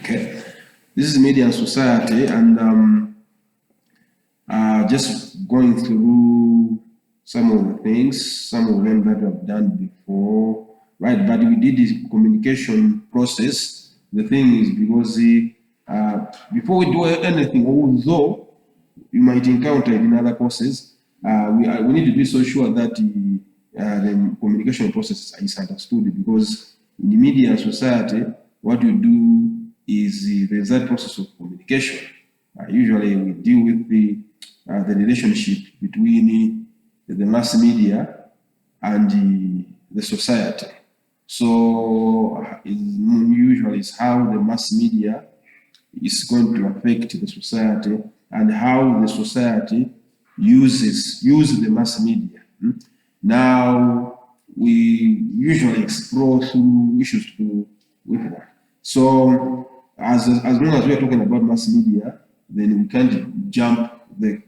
Okay, this is Media and Society, and just going through some of the things, some of them that I've done before, right? But we did this communication process. The thing is, because before we do anything, although you might encounter it in other courses, we need to be so sure that the communication process is understood, because in the media and society, what you do is there's that process of communication. Usually we deal with the relationship between the mass media and the society. So usually it's how the mass media is going to affect the society and how the society uses the mass media. Now, we usually explore through issues to do with that. So, as long as we are talking about mass media, then we can't jump the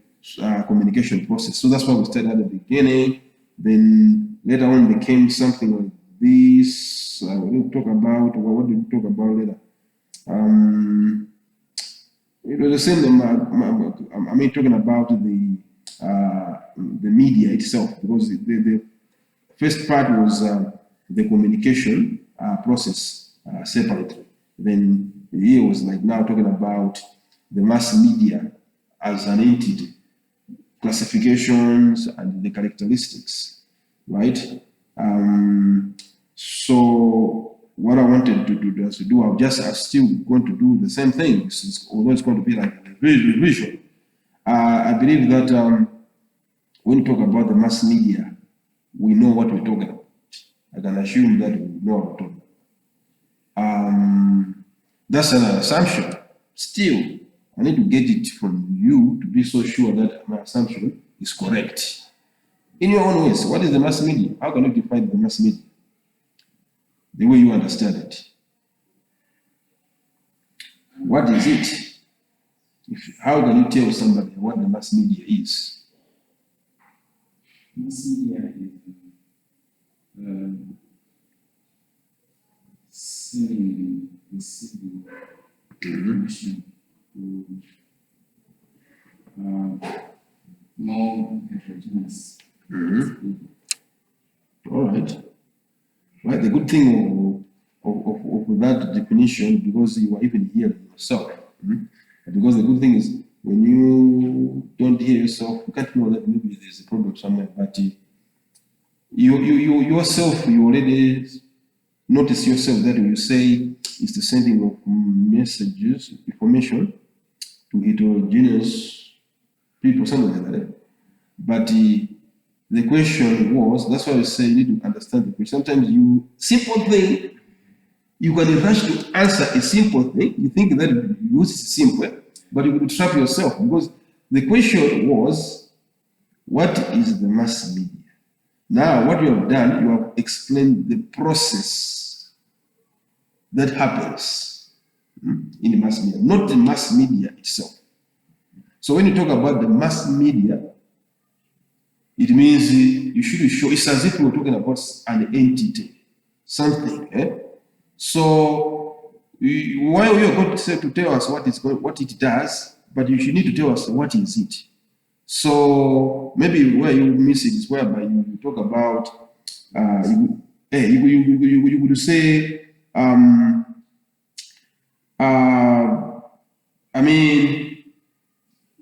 communication process. So that's why we started at the beginning. Then later on became something like this. We'll talk about, what did we talk about later? It was the same. I mean, talking about the media itself, because the first part was the communication process separately. Then here was like now talking about the mass media as an entity, classifications and the characteristics, right? So what I wanted to do, I'm still going to do the same thing, although it's going to be like a revision. I believe that when we talk about the mass media, we know what we're talking about. I can assume that we know what we're talking about. That's an assumption. Still, I need to get it from you to be so sure that my assumption is correct. In your own ways, what is the mass media? How can you define the mass media? The way you understand it. What is it? How can you tell somebody what the mass media is? Mass media is sending and receiving information to more heterogeneous people. All right. Right. The good thing of that definition, because you are even hearing yourself. Because the good thing is, when you don't hear yourself, you can't know that maybe there's a problem somewhere. But you yourself, you already notice yourself that when you say it's the sending of messages, information to heterogeneous people, something like that. But the question was, that's why we say you need to understand the question. Sometimes simple thing, you can rush to answer a simple thing. You think that yours is simple, but you will trap yourself, because the question was, what is the mass media? Now, what you have done, you have explained the process that happens in the mass media, not the mass media itself. So when you talk about the mass media, it means you should show, it's as if we're talking about an entity, something. So while we are going to tell us what it does, but you should need to tell us what is it. So maybe where you miss it is whereby you talk about you would say I mean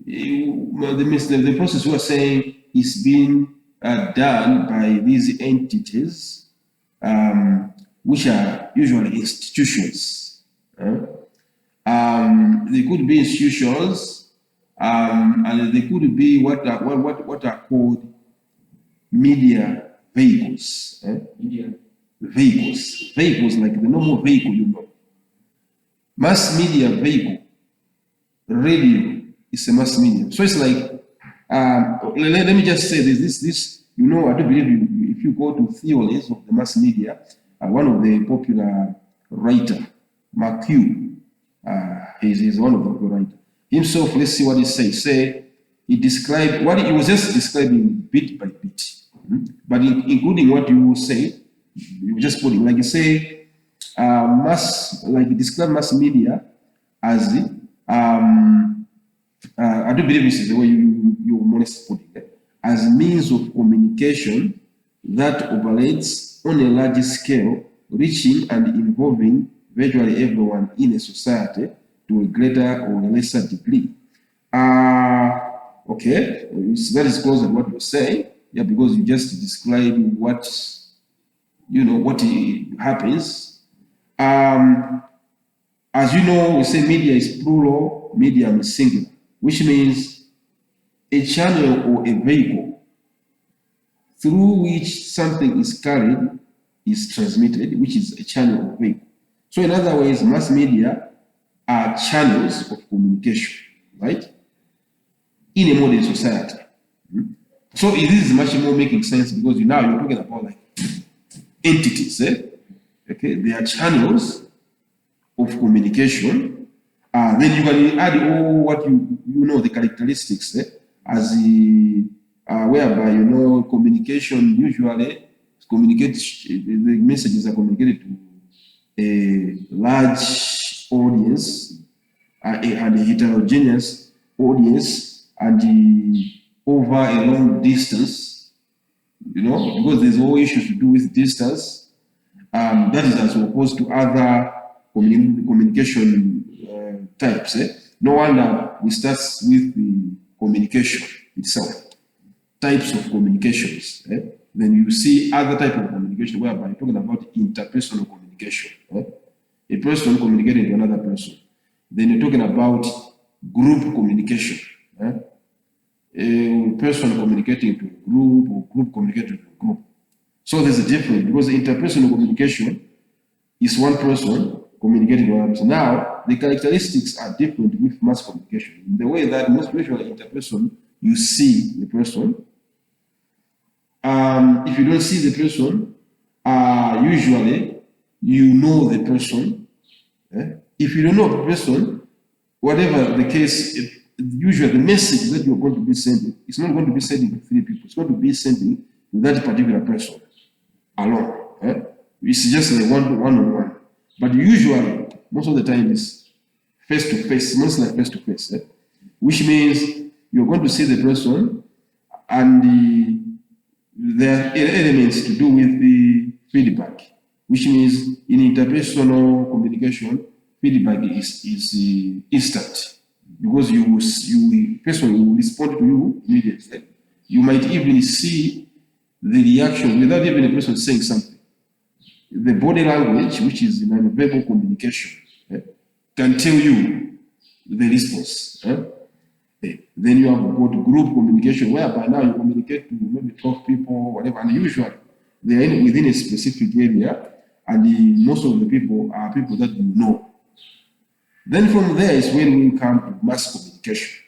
the process we are saying is being done by these entities, which are usually institutions. They could be institutions, and they could be what are called media vehicles. Media. Vehicles like the normal vehicle, you know. Mass media vehicle, radio is a mass media. So it's like, let me just say this, you know, I do believe if you go to theories of the mass media, one of the popular writer, McHugh, he's one of the popular writers. Himself, let's see what he says. He described, he was just describing bit by bit, but including what you say, you just put it, like you say, describe mass media as I do believe this is the way you honestly put it, as means of communication that operates on a large scale, reaching and involving virtually everyone in a society to a greater or lesser degree. Okay, so that is close to what you're saying, yeah, because you just describe what what happens. As you know, we say media is plural, medium is singular, which means a channel or a vehicle through which something is carried is transmitted, which is a channel or vehicle. So in other words, mass media are channels of communication, right? In a modern society. So it is much more making sense because now you're talking about like entities, okay? They are channels of communication. Then you can add all what you know the characteristics as whereby communication usually communicates, the messages are communicated to a large audience and a heterogeneous audience and over a long distance, because there's all issues to do with distance. That is as opposed to other communication types. No wonder we start with the communication itself, types of communications. Then you see other type of communication whereby you're talking about interpersonal communication. A person communicating to another person. Then you're talking about group communication. A person communicating to a group or group communicating to a group. So there's a difference because interpersonal communication is one person communicating to another person. Now, the characteristics are different with mass communication. The way that most usually interperson, you see the person. If you don't see the person, usually you know the person. If you don't know the person, whatever the case, usually the message that you're going to be sending is not going to be sending to 3 people. It's going to be sending to that particular person alone. It's just a one-on-one. But usually, most of the time, it's face-to-face, mostly face-to-face, which means you're going to see the person and there are elements to do with the feedback, which means in interpersonal communication, feedback is instant because person will respond to you immediately. You might even see the reaction without even a person saying something. The body language, which is non-verbal communication, can tell you the response. Then you have got group communication, whereby now you communicate to maybe 12 people, whatever, and usually they are within a specific area, and most of the people are people that you know. Then from there is when we come to mass communication,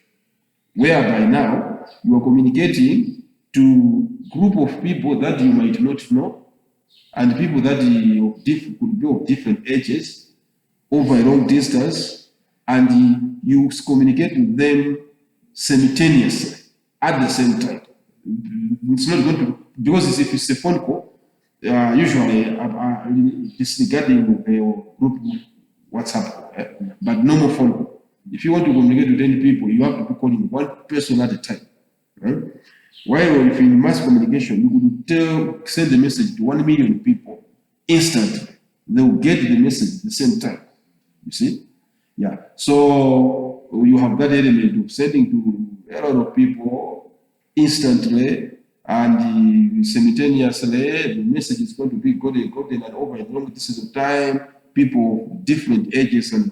whereby now you are communicating to a group of people that you might not know, and people that could be of different ages over a long distance, and you communicate with them simultaneously at the same time. It's not going to, because if it's a phone call, usually disregarding the group WhatsApp, but normal phone call. If you want to communicate with 10 people, you have to be calling one person at a time. Right? While if in mass communication, you could send the message to 1 million people instantly. They will get the message at the same time. You see? Yeah. So you have that element of sending to a lot of people instantly and simultaneously. The message is going to be gotten and over a long distance of time. People of different ages and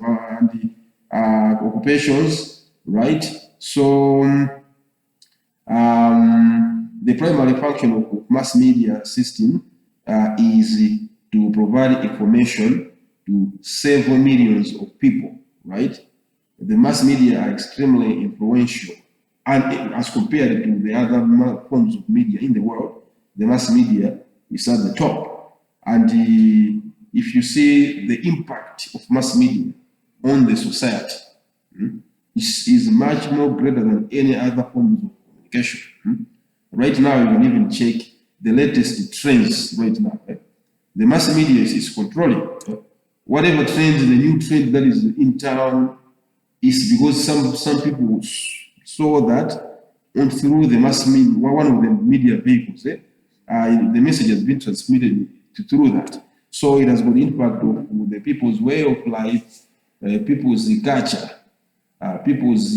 occupations, right? So the primary function of mass media system is to provide information to several millions of people, right? The mass media are extremely influential, and as compared to the other forms of media in the world, the mass media is at the top. And if you see the impact of mass media on the society, is much more greater than any other forms of communication. Right now, you can even check the latest trends right now. The mass media is controlling whatever trends, the new trend that is in town, is because some people saw that and through the mass media, one of the media vehicles, the message has been transmitted through that. So it has got impact on the people's way of life, people's culture, people's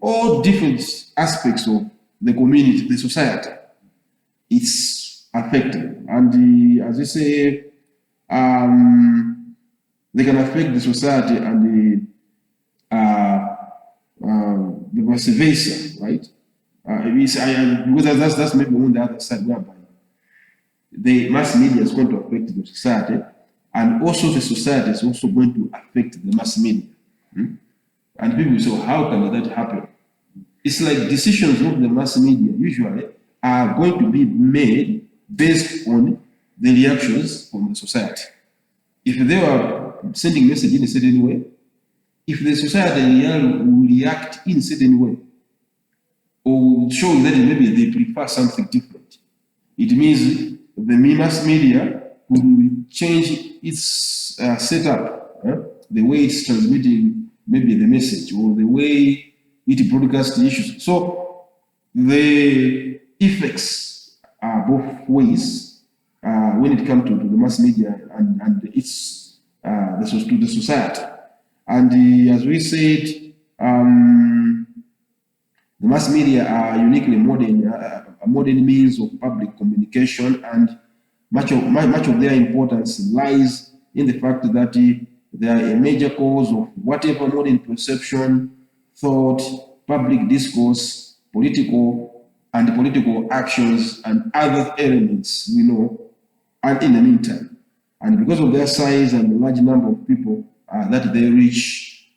all different aspects of the community, the society. It's affected, and as you say, they can affect the society and the vice versa, right? Because that's maybe on the other side whereby the mass media is going to affect the society, and also the society is also going to affect the mass media. And people say, well, how can that happen? It's like decisions of the mass media usually are going to be made based on the reactions from the society. If they are sending message in a certain way, if the society will react in a certain way, or show that maybe they prefer something different, it means the mass media will change its setup, the way it's transmitting maybe the message or the way it broadcasts the issues. So the effects are both ways when it comes to the mass media and its to the society. And as we said, the mass media are uniquely modern means of public communication, and much of their importance lies in the fact that they are a major cause of whatever modern perception, thought, public discourse, political actions, and other elements we know, and in the meantime. And because of their size and the large number of people that they reach,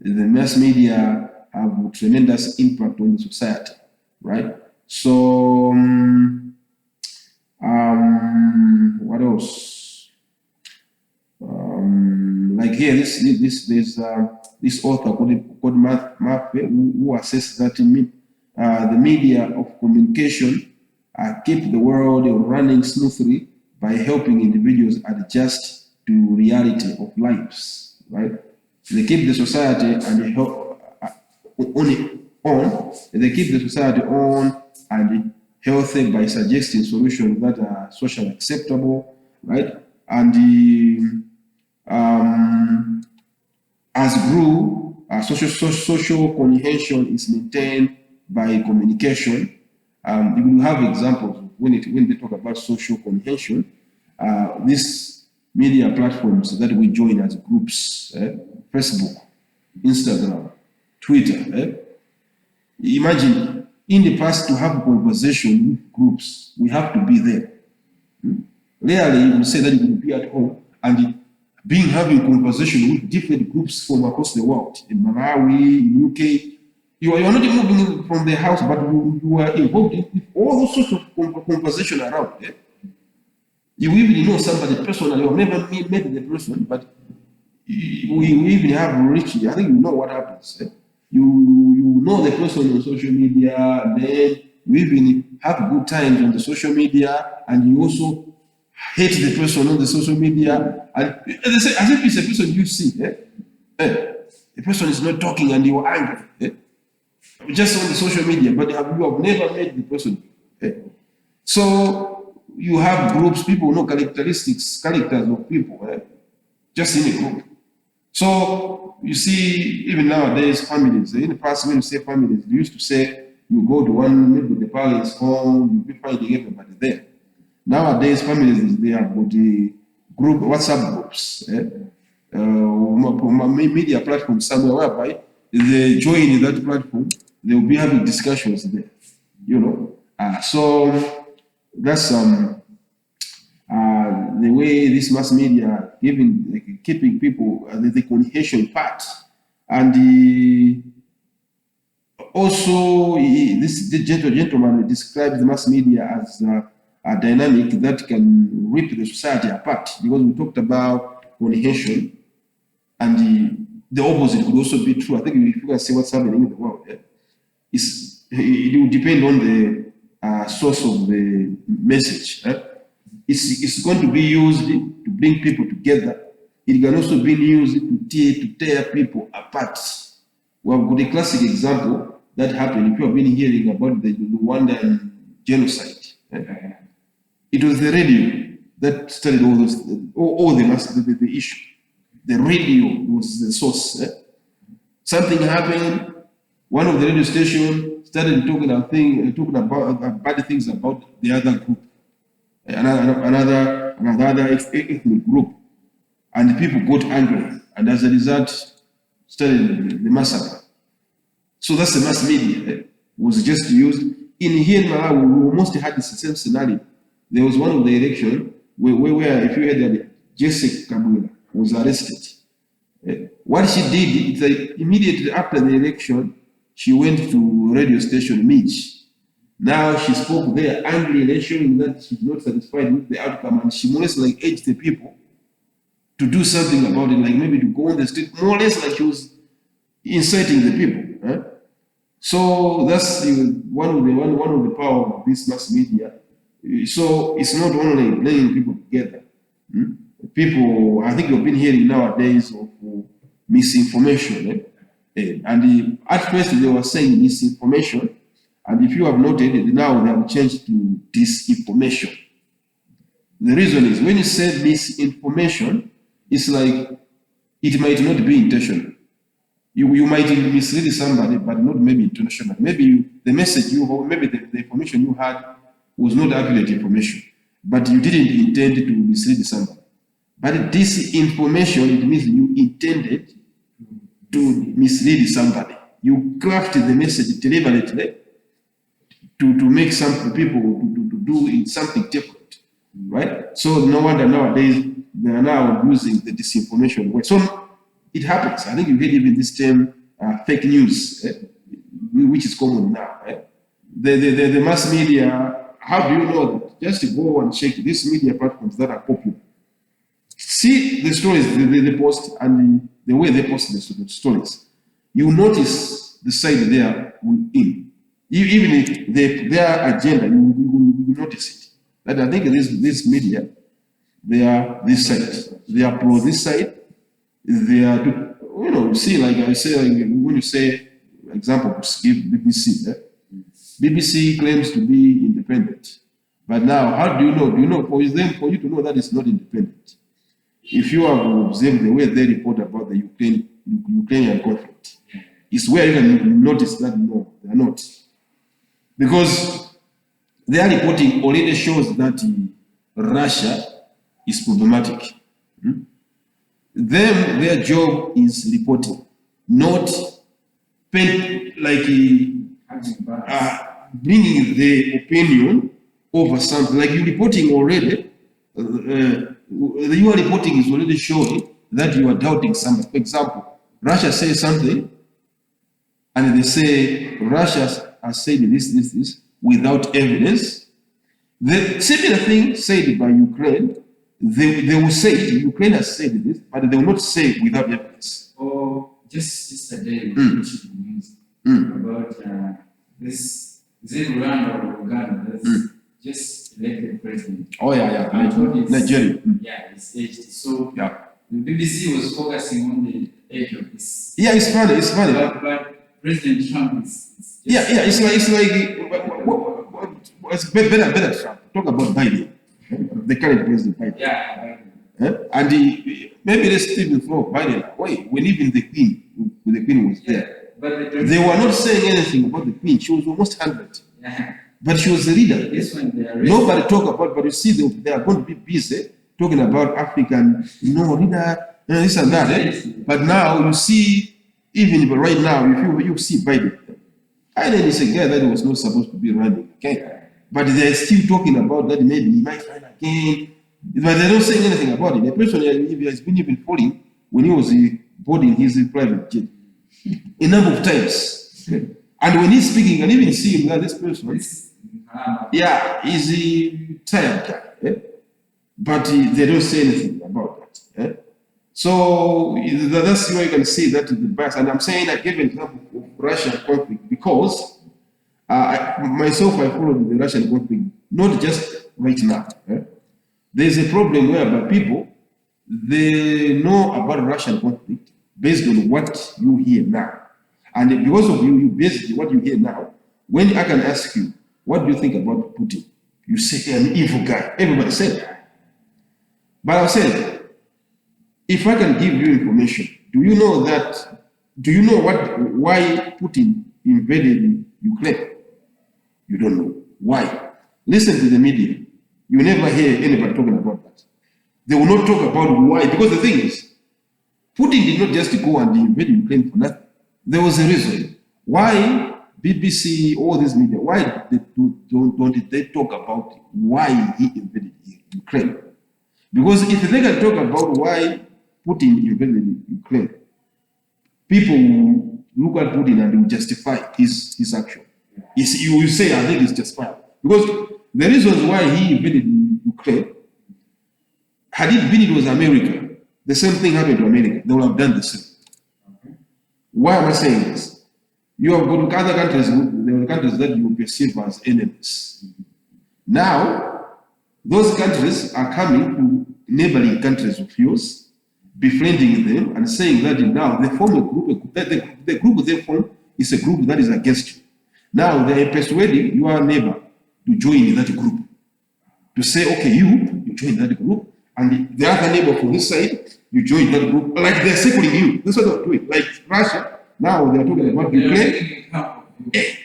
the mass media have a tremendous impact on the society, right? So, what else? Like here, this author called Murphy, who assesses that the media of communication keep the world running smoothly by helping individuals adjust to reality of lives, right? They keep the society and help they keep the society on and healthy by suggesting solutions that are socially acceptable, right? And as grew, social cohesion is maintained by communication. You will have examples when they talk about social cohesion. These media platforms that we join as groups, Facebook, Instagram, Twitter. Imagine in the past to have a conversation with groups, we have to be there. Rarely you will say that you will be at home and having conversation with different groups from across the world, in Malawi, in UK. You are not moving from the house, but you are involved in all those sorts of conversation around. You even know somebody personally, or never met the person, but we even have reached. I think you know what happens. You know the person on social media, then you even have good times on the social media, and you also hate the person on the social media, and they say as if it's a person you see. The person is not talking, and you are angry. Just on the social media, but you have never met the person. So you have groups, people know characters of people, just in a group. So you see, even nowadays, families, in the past when you say families, they used to say you go to one, maybe the parents' home, you find everybody there. Nowadays, families, they have got the group, WhatsApp groups, media platform somewhere whereby they join that platform, they will be having discussions there, so that's the way this mass media keeping people the cohesion part, and also this gentleman describes the mass media as a dynamic that can rip the society apart, because we talked about cohesion, and the opposite could also be true. I think if you can see what's happening in the world, it will depend on the source of the message. It's going to be used to bring people together. It can also be used to tear people apart. We have got a classic example that happened. If you have been hearing about the Rwandan genocide, it was the radio that started all those, all the issue. The radio was the source. Something happened. One of the radio stations started talking about bad things about the other group, another ethnic group, and people got angry, and as a result, started the massacre. So that's the mass media was just used. In here in Malawi, we almost had the same scenario. There was one of the election where if you heard that Jessica Kabila was arrested. What she did is that immediately after the election, she went to radio station Mitch. Now she spoke there angrily, showing that she's not satisfied with the outcome, and she more or less like urged the people to do something about it, like maybe to go on the street, more or less like she was inciting the people. So that's one of the power of this mass media. So it's not only bringing people together. People, I think you've been hearing nowadays of misinformation. And at first they were saying misinformation, and if you have noted, now they have changed to disinformation. The reason is when you say misinformation, it's like it might not be intentional. You might mislead somebody, but not maybe intentional. Maybe the message maybe the information you had was not accurate information, but you didn't intend to mislead somebody. But this information, it means you intended to mislead somebody. You crafted the message deliberately to make some people to do something different, right? So no wonder nowadays they are now using the disinformation way. So it happens. I think you get even this term fake news, which is common now. The mass media. How do you know that? Just to go and check these media platforms that are popular. See the stories they post and the way they post the stories. You notice the side they are in. Even if their agenda, you notice it. That I think this media, they are this side. They are pro this side. They are, you see, like I say, when you say, example, give BBC. BBC claims to be independent. But now, how do you know? Do you know for you to know that it's not independent? If you have observed the way they report about the Ukrainian conflict, it's where you can notice that no, they are not. Because their reporting already shows that Russia is problematic. Their job is reporting, not bringing the opinion over something. Like you reporting already, your reporting is already showing that you are doubting something. For example, Russia says something, and they say Russia has said this without evidence. The similar thing said by Ukraine, they will say Ukraine has said this, but they will not say it without evidence. Or just yesterday, news about this, is it Rwanda or Uganda? That's just elected president. Oh yeah. Nigeria. Yeah, it's aged. So yeah, the BBC was focusing on the age of this. Yeah, it's funny. But President Trump is it's better Trump. Talk about Biden, the current president Biden. Yeah. And maybe let's Stephen throw Biden away when even the Queen was there. But they were not saying anything about the Queen. She was almost 100. Yeah. But she was the leader. This one Nobody talk about, but you see they are going to be busy talking about African, leader, this and that. But now you see, even right now, if you see Biden is a guy that was not supposed to be running, okay? But they're still talking about that maybe he might run again. But they don't say anything about it. The person has been even falling when he was boarding his private jet a number of times. And when he's speaking, and even see him that this person, he's a tired guy. But they don't say anything about that. So that's why you can see that the bias. And I'm saying I gave an example of Russian conflict because myself I followed the Russian conflict, not just right now. There's a problem whereby people, they know about Russian conflict based on what you hear now. And because of you basically what you hear now, when I can ask you, what do you think about Putin? You say an evil guy. Everybody said that. But I said, if I can give you information, do you know why Putin invaded Ukraine? You don't know. Why? Listen to the media. You never hear anybody talking about that. They will not talk about why, because the thing is, Putin did not just go and invade Ukraine for nothing. There was a reason. Why BBC, all these media, why don't they talk about why he invaded Ukraine? Because if they can talk about why Putin invaded Ukraine, people will look at Putin and will justify his action. You will say, I think it's justified. Because the reasons why he invaded Ukraine, had it was America, the same thing happened to America. They would have done the same. Why am I saying this? You have got other countries, the countries that you perceive as enemies. Now, those countries are coming to neighboring countries of yours, befriending them and saying that now they form a group, the group they form is a group that is against you. Now they are persuading your neighbor to join that group. To say, okay, you join that group, and the other neighbor from this side, you join that group. Like they're circling you. That's what they're doing. Like Russia, now they're talking about Ukraine.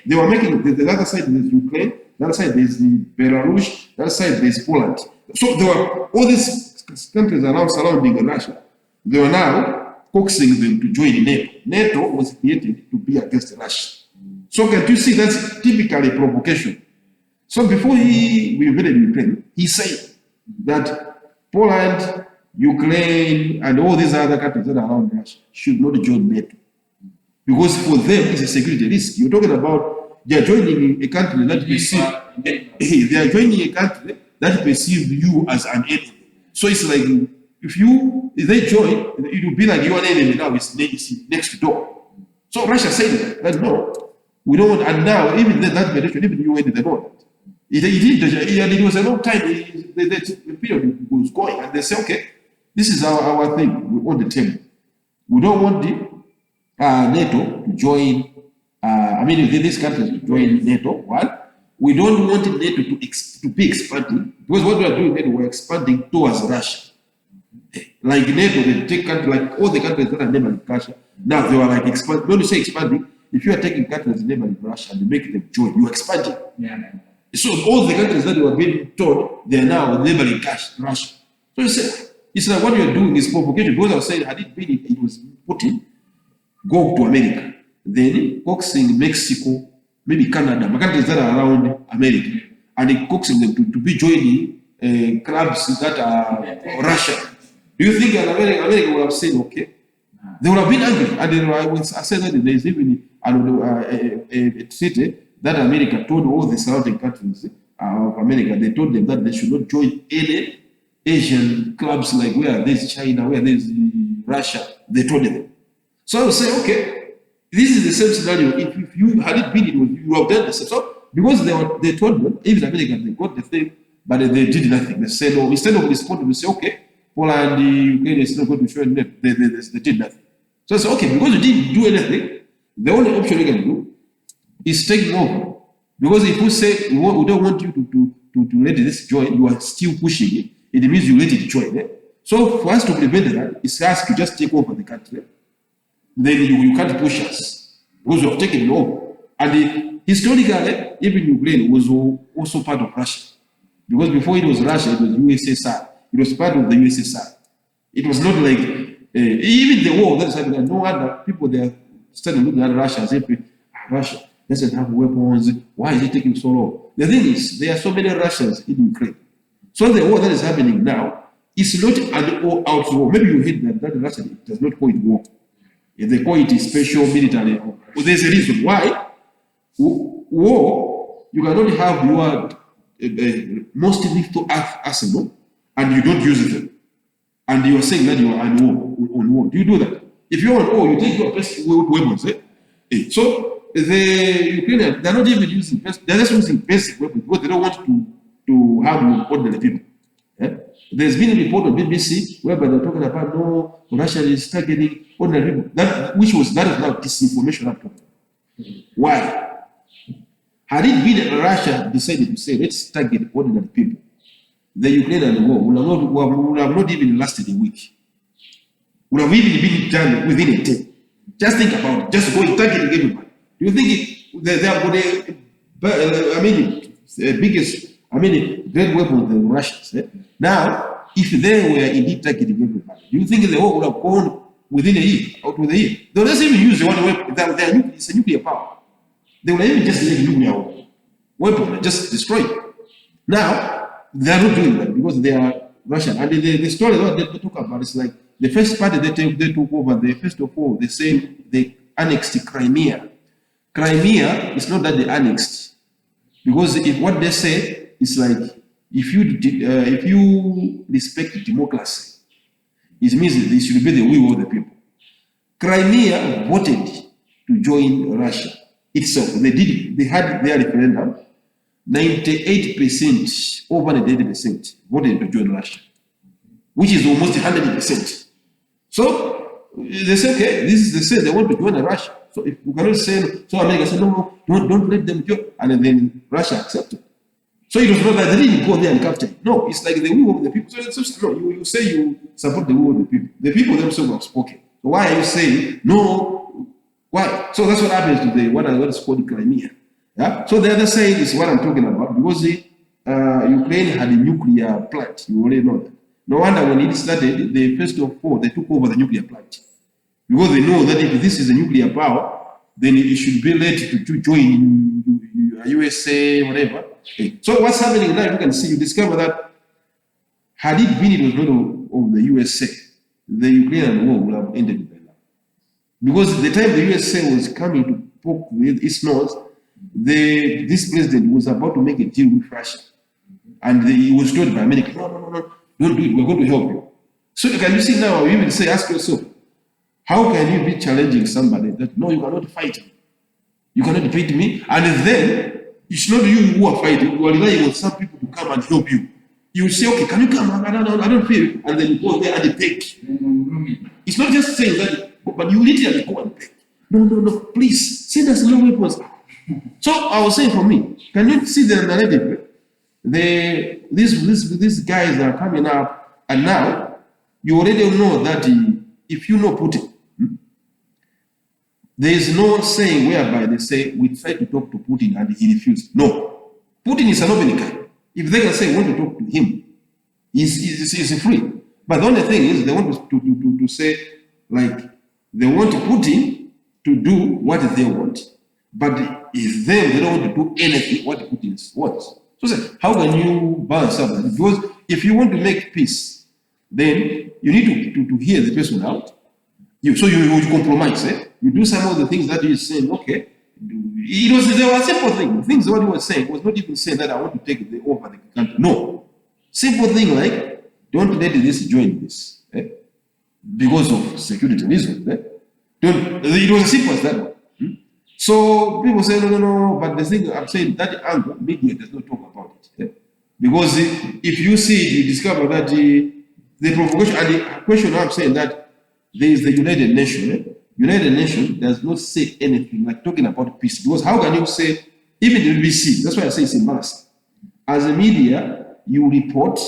They were making the other side there's Ukraine, the other side there's the Belarus, the other side there's Poland. So there were all these countries around surrounding Russia. They were now coaxing them to join NATO. NATO was created to be against Russia. So can you see that's typically provocation? So before we invaded Ukraine, he said that Poland, Ukraine, and all these other countries that are around Russia should not join NATO. Because for them, it's a security risk. You're talking about they are joining a country that perceive you as an enemy. So it's like if they join, it will be like your enemy now is next door. So Russia said that no, we don't want, and now even that direction, even you went, they know that. It was a long time, the period was going, and they say, okay, this is our thing on the table. We don't want the NATO to join, these countries to join NATO, one. We don't want NATO to be expanding, because what we are doing, we're expanding towards Russia. Like NATO, they take countries, like all the countries that are neighboring Russia, now they are like expanding. When you say expanding, if you are taking countries neighboring Russia and make them join, you are expanding. Yeah. So all the countries that were being told, they are now neighboring Russia. So you say, it's like what you're doing is provocation. Because I was saying, had it been it was Putin, go to America, then coaxing Mexico, maybe Canada, but countries that are around America, and coaxing them to be joining clubs that are Russia. Do you think America would have said, okay? They would have been angry. And I said that there is even a treaty that America told all the surrounding countries of America, they told them that they should not join any Asian clubs like where there's China, where there's Russia. They told them. So I would say, okay, this is the same scenario. If you had it been, you have done the same. So because they told them, even America, they got the thing, but they did nothing. They said, no, instead of responding, they say, okay, Poland, Ukraine is not going to show them. They did nothing. So I said, okay, because you didn't do anything, the only option you can do is taking over. Because if you say we don't want you to let this join, you are still pushing it. It means you let it join. So for us to prevent that, it's asked to just take over the country. Then you can't push us because you have taken it over. And historically, even Ukraine was also part of Russia. Because before it was Russia, it was USSR. It was part of the USSR. It was not like even the war that is happening. No other people there started looking at Russia as if Russia doesn't have weapons. Why is it taking so long? The thing is, there are so many Russians in Ukraine. So the war that is happening now is not an all-out war. Maybe you heard that Russia does not call it war. They call it a special military. Well, there's a reason why. War, you cannot have your most lethal arsenal and you don't use it. And you are saying that you are on war. Do you do that? If you're on war, you take your best weapons. So the Ukrainians, they're not even using they're just using basic weapons because they don't want to harm ordinary people. There's been a report on BBC whereby they're talking about no, Russia is targeting ordinary people. That is now disinformation after. Why? Had it been that Russia decided to say, let's target ordinary people, the Ukrainian war would have not even lasted a week. Would have even been done within a day. Just think about it. Just go and target everybody. Do you think they have got the biggest, great weapons than the Russians? Eh? Now, if they were indeed targeting everybody, do you think the war would have gone within a year, out with a year? They don't even use the one weapon. It's a nuclear power. They will even just let nuclear weapon and just destroy it. Now, they are not doing that because they are Russian. And the story that they talk about is like the first party they took over, the first of all, they say they annexed Crimea. Crimea is not that they annexed, because if what they say is like if you respect democracy, it means that this should be the will of the people. Crimea voted to join Russia itself. They did it. They had their referendum. 98%, over 80% voted to join Russia, which is almost 100%. So they say, okay, this is the say they want to join Russia. So if we cannot say, so America said, no, don't let them join, and then Russia accepted. So it was not that they didn't go there and capture it. No, it's like the will of the people. So no, you say you support the will of the people. The people themselves have spoken. So why are you saying no? Why? So that's what happens to what is called Crimea. Yeah. So the other side is what I'm talking about, because Ukraine had a nuclear plant. You already know that. No wonder when it started, the first of all, they took over the nuclear plant, because they know that if this is a nuclear power, then it should be led to join USA, whatever. Okay. So what's happening now? You can see, you discover that had it been it was not of the USA, the Ukrainian war would have ended by now. Because the time the USA was coming to poke its nose, this president was about to make a deal with Russia, and he was told by America, no, don't do it. We're going to help you. So can you see now? You will say, ask yourself, how can you be challenging somebody that no, you cannot fight me, you cannot beat me, and then it's not you who are fighting. You are relying on some people to come and help you. You say, okay, can you come? I don't feel, and then you go there and they take. It's not just saying that, but you literally go and take. No, please send us no weapons. So I was saying, for me, can you see the narrative? These guys are coming up, and now you already know that if you know Putin, there is no saying whereby they say we try to talk to Putin and he refused. No, Putin is an open guy. If they can say we want to talk to him, he's free. But the only thing is they want to say, like, they want Putin to do what they want, but it's them, they don't want to do anything what Putin wants. So say, how can you balance up that? Because if you want to make peace, then you need to hear the person out. You compromise. You do some of the things that you're saying, okay. There were simple things. Things what he was saying was not even saying that I want to take over the country. No. Simple thing like, don't let this join this. Because of security reasons. It was as simple as that one. So people say, no, but the thing I'm saying, that angle, media does not talk about it. Because if you see it, you discover that the provocation, and the question I'm saying that there is the United Nations. United Nations does not say anything like talking about peace. Because how can you say, even the BBC, that's why I say it's embarrassing. As a media, you report,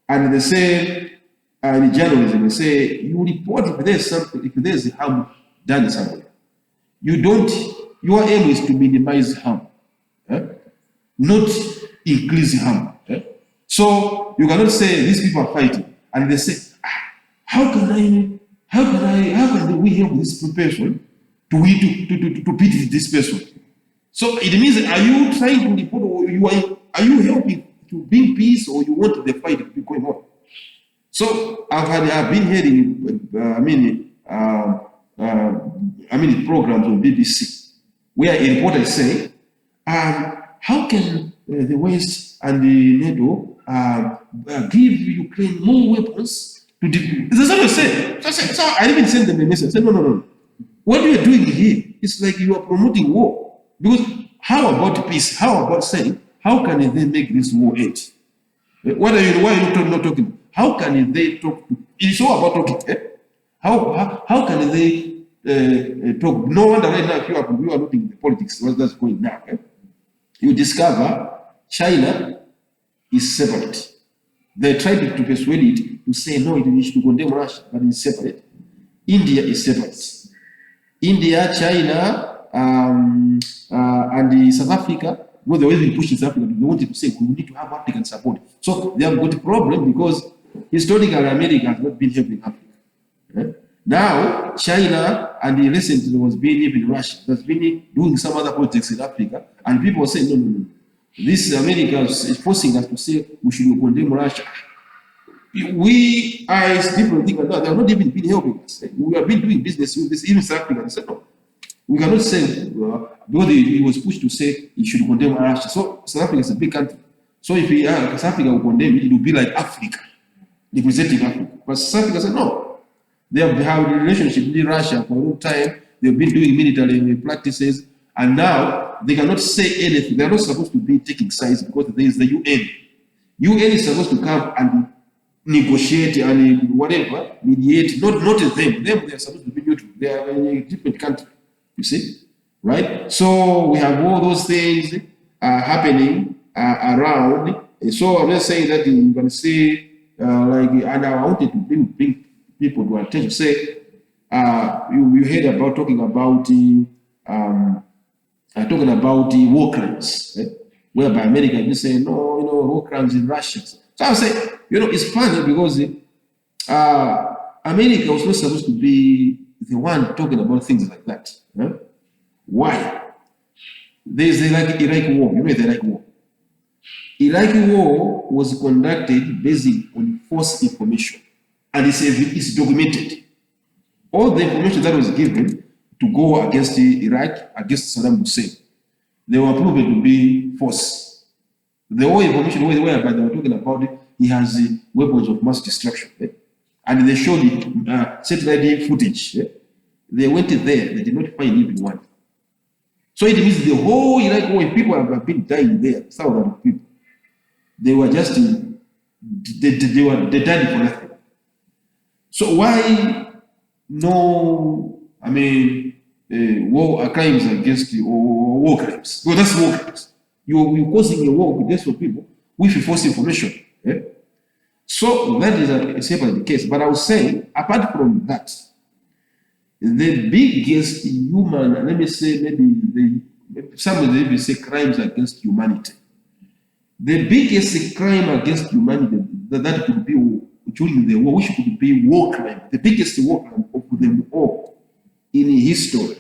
and they say, in journalism, they say, you report if there's something, if there's harm done somewhere. Your aim is to minimize harm, not increase harm. So you cannot say these people are fighting, and they say, how can we help this person to beat this person? So it means, are you trying to report, or are you helping to bring peace, or you want the fight to be going on? So I've been hearing, programs on BBC where a reporter is saying, how can the West and the NATO give Ukraine more weapons to defeat? That's what I said. So I even sent them a message. I said, no. What you are doing here is like you are promoting war. Because how about peace? How about saying, how can they make this war end? Why are you not talking? How can they talk? It's all about talking. How can they talk. No wonder right now if you are looking at the politics, what's that's going now. You discover China is separate. They tried to persuade it to say no, it should condemn Russia, but it's separate. India is separate. India, China, and South Africa, well, the way they push South Africa, they wanted to say we need to have African support. So they have got a problem because historically America has not been helping Africa. Now, China and recently was being even Russia has been doing some other politics in Africa, and people say no. This America is forcing us to say we should condemn Russia. We are different things, they have not even been helping us. We have been doing business with this, even South Africa. They said no. We cannot say because he was pushed to say he should condemn Russia. So South Africa is a big country. So if South Africa will condemn it, it will be like Africa, representing Africa. But South Africa said no. They have had a relationship with Russia for a long time. They've been doing military practices, and now they cannot say anything. They're not supposed to be taking sides because there is the UN. UN is supposed to come and negotiate and whatever, mediate. Not them. They are supposed to be neutral. They are in a different country. You see, right? So we have all those things happening around. And so I'm just saying that you can see and I wanted to bring people to attention. Say, you heard about talking about war crimes, right? Whereby America is saying no, war crimes in Russia. So I say, it's funny because America was not supposed to be the one talking about things like that. Huh? Why? There's the Iraq War. You know the Iraq War. Iraq War was conducted based on false information, and it's documented. All the information that was given to go against Iraq, against Saddam Hussein, they were proven to be false. The whole information whereby they were talking about it, he has weapons of mass destruction. And they showed it, satellite footage. They went there, they did not find even one. So it means the whole Iraq war, people have been dying there, thousands of people. They were just, they died for nothing. So why no, war crimes against you, or war crimes? Well, that's war crimes. You're causing a war against people with false information. So that is a separate case. But I was saying, apart from that, the biggest human, let me say, some of them say crimes against humanity. The biggest crime against humanity that could be during the war, which could be war crime, the biggest war crime of them all in history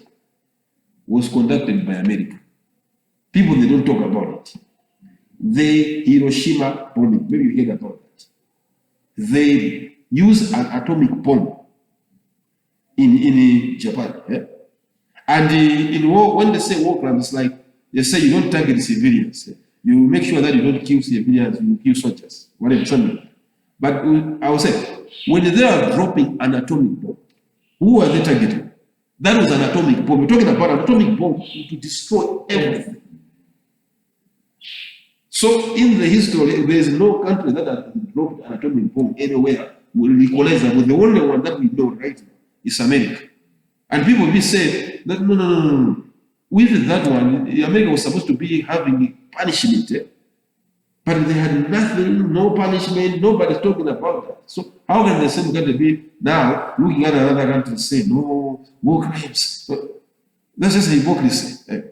was conducted by America. People, they don't talk about it. The Hiroshima bombing, maybe you heard about that. They used an atomic bomb in Japan. And in war, when they say war crimes, it's like they say you don't target civilians. You make sure that you don't kill civilians, you kill soldiers, whatever, something. But I will say, when they are dropping an atomic bomb, who are they targeting? That was an atomic bomb. We're talking about an atomic bomb to destroy everything. So in the history, there is no country that has dropped an atomic bomb anywhere. We recognize that, but the only one that we know right now is America. And people will say that no. With that one, America was supposed to be having punishment, but they had nothing, no punishment, nobody's talking about that. So how can the same country be now looking at another country and say no war crimes? So that's just hypocrisy.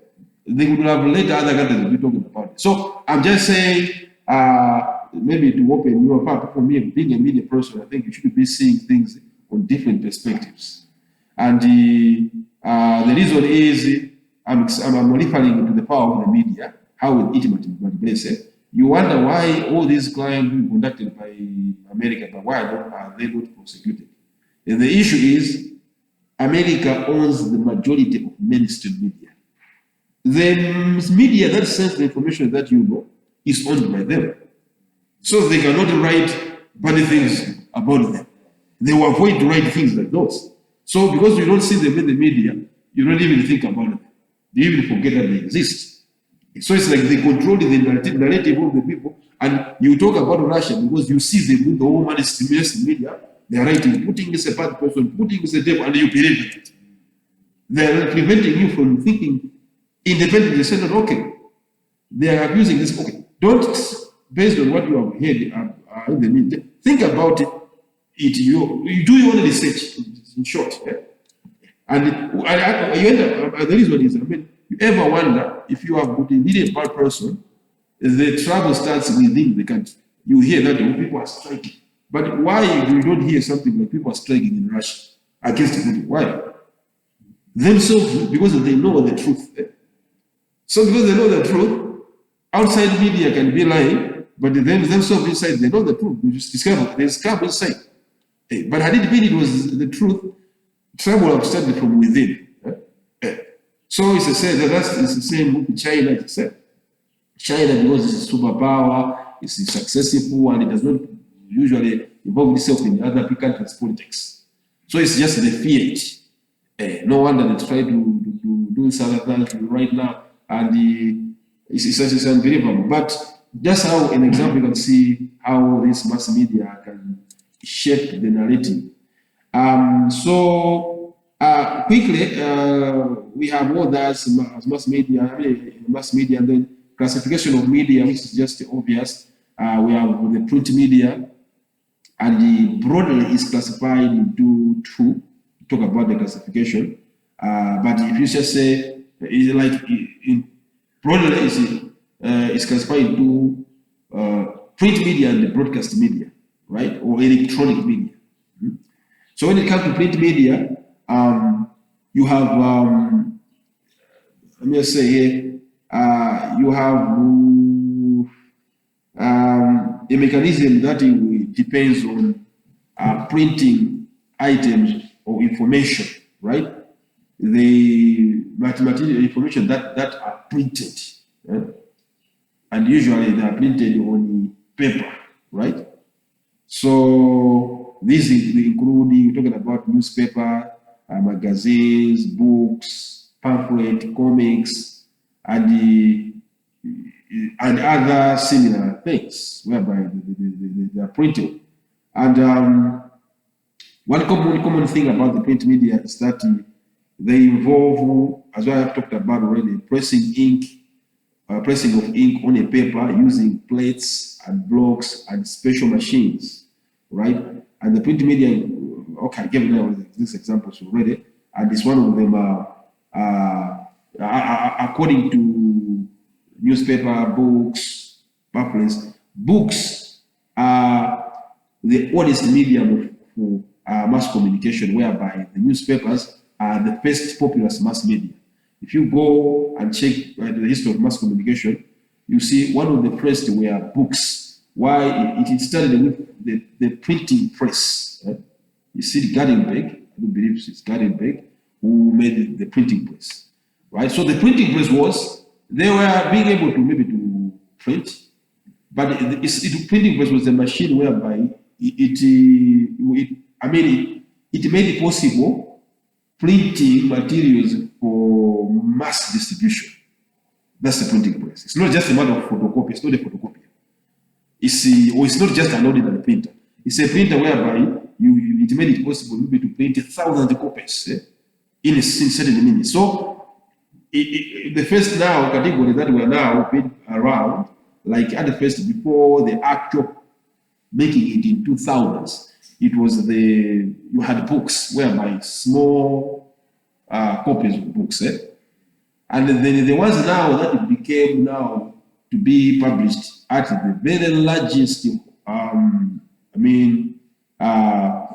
They would have let other countries be talking about it. So I'm just saying, maybe to open your part for me, being a media person, I think you should be seeing things on different perspectives. And the reason is I'm referring to the power of the media, how it manipulates it. You wonder why all these crimes were conducted by America, but why are they not prosecuted? And the issue is America owns the majority of mainstream media. The media that sends the information that you know is owned by them. So they cannot write bad things about them. They will avoid to write things like those. So because you don't see them in the media, you don't even think about them. You even forget that they exist. So it's like they control the narrative of the people, and you talk about Russia because you see them with the whole mainstream media. They are writing, Putin is a bad person, Putin is a devil, and you believe it. they're preventing you from thinking independently. Say that, okay, they are abusing this. Okay, don't, based on what you have heard in the media, think about it. You do your own research, in short. And you end up, there is what is, I mean, you ever wonder if you have got a really bad person, the trouble starts within the country. You hear that people are striking. But why you don't hear something like people are striking in Russia against Putin? Why? Themselves, because they know the truth. So because they know the truth, outside media can be lying, but themselves inside, they know the truth. You just discover inside. But had it been it was the truth, trouble have started from within. So it's the same with China. It's the same. China, because it's a superpower, it's successful, and it does not usually involve itself in other countries' politics. So it's just the fiat. No wonder they try to do something right now, and it's unbelievable. But just how an example you can see how this mass media can shape the narrative. Quickly, we have others as mass media, and then classification of media, which is just obvious. We have the print media, and broadly is classified into two. Talk about the classification, but if you just say it's like broadly is classified into print media and the broadcast media, right, or electronic media. So when it comes to print media, you have let me just say here, you have a mechanism that depends on printing items or information, right? The mathematical information that are printed, and usually they are printed on paper, right? So these include, you're talking about newspaper, magazines, books, pamphlet, comics, and other similar things whereby they are printed. And one common thing about the print media is that they involve, as I have talked about already, pressing of ink on a paper using plates and blocks and special machines, right? And the print media, okay, I gave these examples already, and it's one of them, according to newspaper, books, pamphlets. Books are the oldest medium of mass communication, whereby the newspapers are the first popular mass media. If you go and check the history of mass communication, you see one of the first were books. Why? It started with the printing press. Right? You see Gutenberg, I don't believe it's Gutenberg, who made the printing press. Right? So the printing press they were being able to maybe to print, but the printing press was a machine whereby it made it possible printing materials for mass distribution. That's the printing press. It's not just a matter of photocopy. It's not a photocopy. It's not just an ordinary printer. It's a printer whereby it made it possible maybe to print 1,000 copies in certain minutes. So the first now category that we are now been around, like at the first before the actual making it in 2000s, it was you had books whereby small copies of books, and then the ones now that it became now to be published at the very largest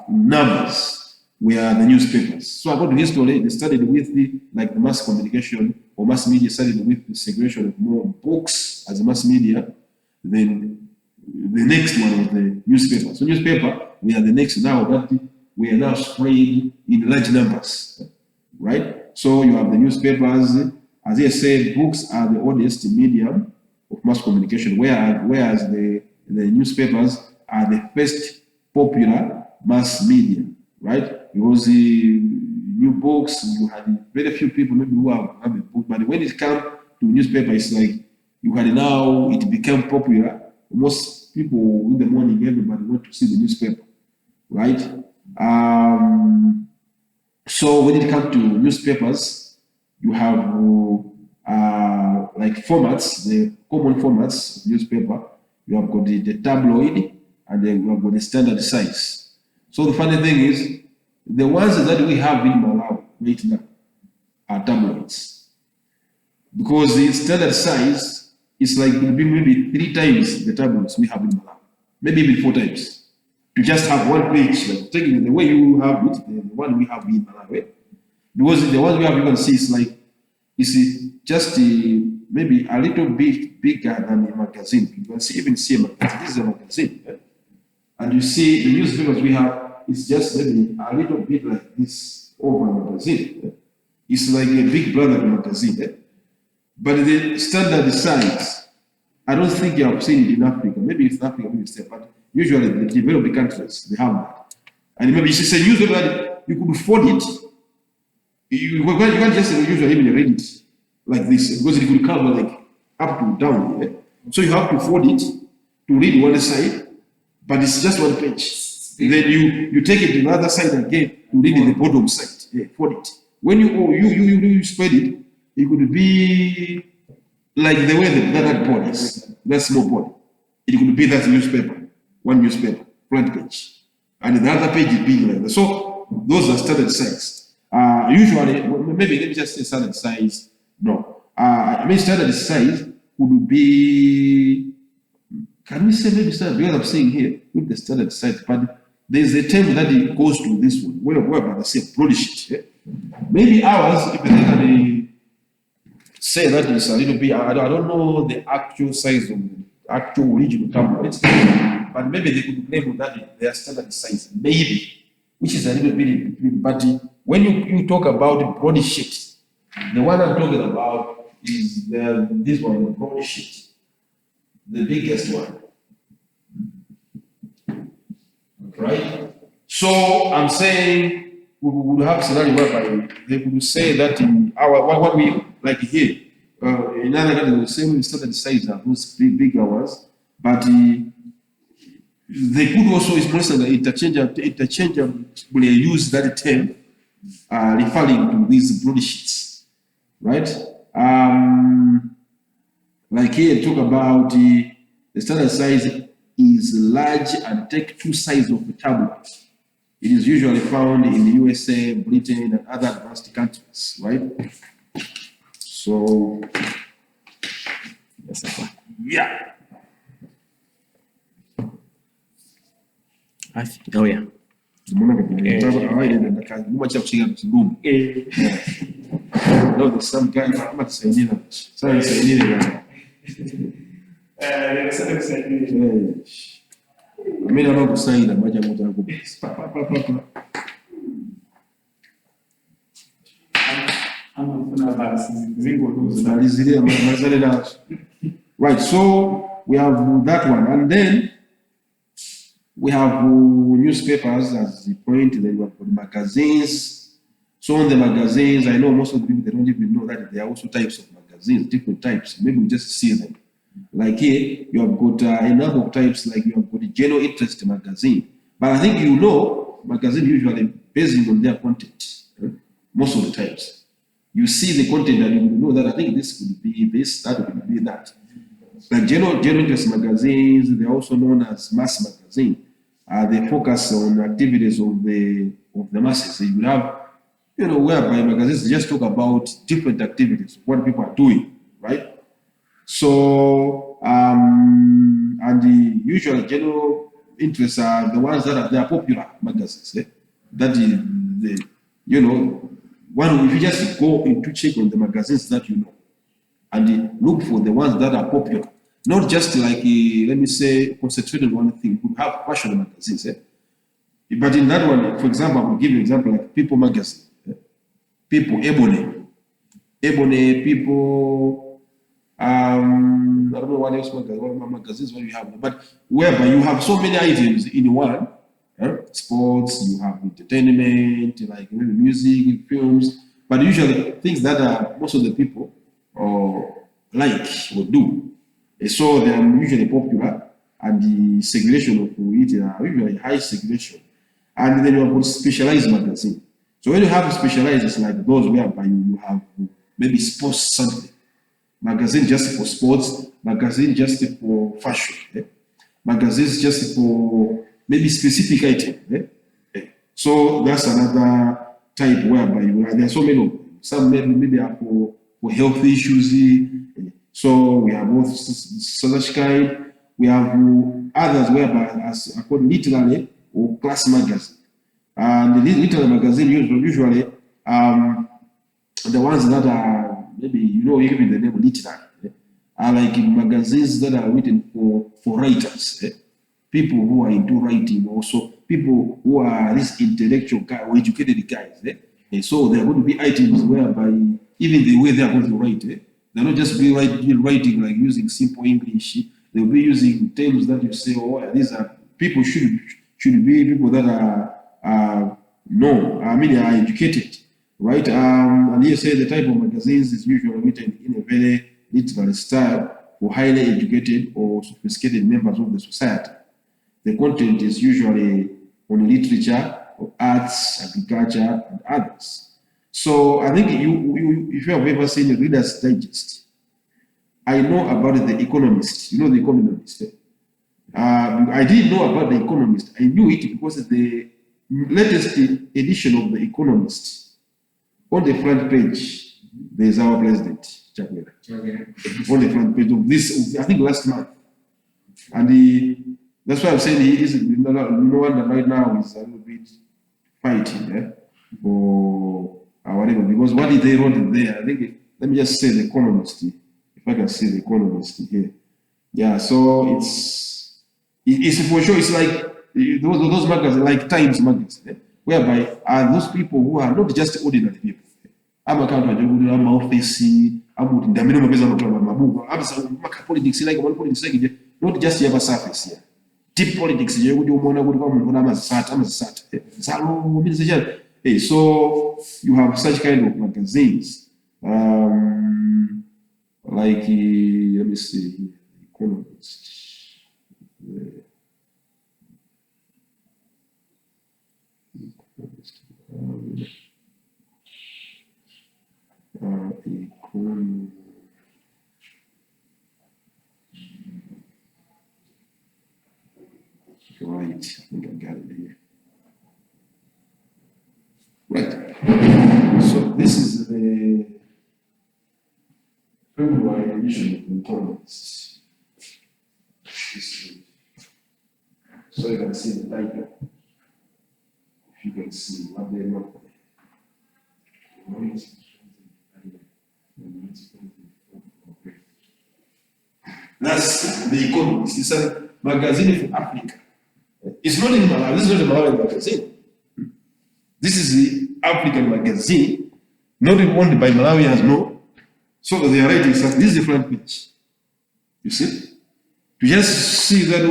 numbers were the newspapers. So according to history, they started with the mass communication or mass media started with the segregation of more books as a mass media. Then the next one was the newspaper. So newspaper, we are the next now that we are now spread in large numbers, right? So you have the newspapers. As I said, books are the oldest medium of mass communication, whereas the newspapers are the first popular mass media, right? Because the new books, you had very few people maybe who have a book, but when it comes to newspaper, it's like it became popular. Most people in the morning, everybody went to see the newspaper, right? So when it comes to newspapers, you have like formats, the common formats of newspaper. You have got the tabloid, and then you have got the standard size. So the funny thing is, the ones that we have in Malawi right now are tabloids, because the standard size is like will be maybe 3 times the tabloids we have in Malawi, maybe even 4 times. To just have one page, like taking the way you have it, the one we have in Malawi, because the one we have, you can see, is like, you see, just maybe a little bit bigger than a magazine. You can see, even see a magazine. This is a magazine, and you see the newspapers we have is just maybe a little bit like this over a magazine. It's like a big brother magazine. But the standard size, I don't think you have seen it in Africa. Maybe it's Africa, maybe it's there, but usually the developed countries, they have that. And maybe it's a newspaper that you could afford it. You can't just usually even read it like this, because it could cover like up to down. So you have to afford it to read one side, but it's just one page. Then you take it to the other side again to read the bottom side. Afford it. When you spread it, it could be like the way that board is, that small board. It could be that newspaper. One newspaper, front page, and the other page is big like that. So those are standard size. Usually, maybe let me just say standard size. No, I mean standard size would be. Can we say maybe standard? Because I'm saying here with the standard size, but there's a term that it goes to this one. Where they say broadsheet. Maybe ours, if they can say that is a little bit. I don't know the actual size of the actual original tabloids, but maybe they could claim that they are standard size, maybe, which is a little bit in between. But when you talk about broadsheet, the one I'm talking about is this one, the broadsheet, the biggest one, right? So I'm saying we would have scenario whereby they would say that in our what we like here. In other countries, the same standard size are those bigger ones, but they could also interchangeably use that term referring to these broadsheets, right? Like here, talk about the standard size is large and take 2 sides of the tablet. It is usually found in the USA, Britain, and other advanced countries, right? So, yeah. Oh yeah. No, there's some guy I'm saying that. I mean, I'm not saying that much. Right, so we have that one, and then we have newspapers as the point. Then we have magazines. So on the magazines, I know most of the people, they don't even know that there are also types of magazines, different types. Maybe we just see them. Like here, you have got a number of types. Like you have got the general interest magazine, but I think you know magazine usually based on their content. Most of the times, you see the content and you know that I think this could be this, that could be that. Like general interest magazines, they're also known as mass magazine. They focus on activities of the masses. So you will have, whereby magazines just talk about different activities, what people are doing, right? So, and the usual general interests are the ones that are popular magazines. That is the, one, if you just go into check on the magazines that you know, and look for the ones that are popular, not just like, let me say, concentrate on one thing. You have fashion magazines, but in that one, for example, I will give you an example like People magazine, People, Ebony, People, I don't know what else magazines what you have, but whereby you have so many items in one, sports, you have entertainment, like maybe music, films, but usually things that most of the people like or do. So they are usually popular, and the circulation of it are usually high circulation. And then you have specialized magazine. So when you have specialized like those whereby you have maybe sports something, magazine just for sports, magazine just for fashion, magazines just for maybe specific item. So that's another type whereby there are so many of them. Some maybe are for health issues. So we have both such kind. We have others whereby as called literary or class magazine. And the literary magazine usually the ones that are maybe even the name literary are like magazines that are written for writers, people who are into writing, also people who are these intellectual guys or educated guys. So there are going to be items whereby even the way they are going to write, they're not just be writing like using simple English. They'll be using terms that you say, oh, these are people should be people that are educated, right? And you say the type of magazines is usually written in a very literary style for highly educated or sophisticated members of the society. The content is usually on literature, or arts, agriculture, and others. So I think if you have ever seen a Reader's Digest, I know about The Economist. You know The Economist. I didn't know about The Economist. I knew it because the latest edition of The Economist, on the front page, there's our president, Chakwera. On the front page of this, I think last month. And that's why I'm saying he is no wonder right now is a little bit fighting or whatever, because what they wrote there, I think, let me just say The Economist, if I can see The Economist here. Yeah, so it's for sure, it's like those magazines, like Times magazine, whereby are those people who are not just ordinary people. I'm a kind of I'm office, I'm the minimum politics, like one politics, not just have a surface here. Deep politics, so you have such kind of magazines, like let me see here, Economist. Right, I think I got it here. Right. So this is the February edition of The Economist. So you can see the title. If you can see what they wrote. That's The Economist. It's a magazine for Africa. It's not in Malawi. This is not a Malawi magazine. This is the African magazine, not owned by Malawians, no. So they are writing something. This is the front page. You see? You just see that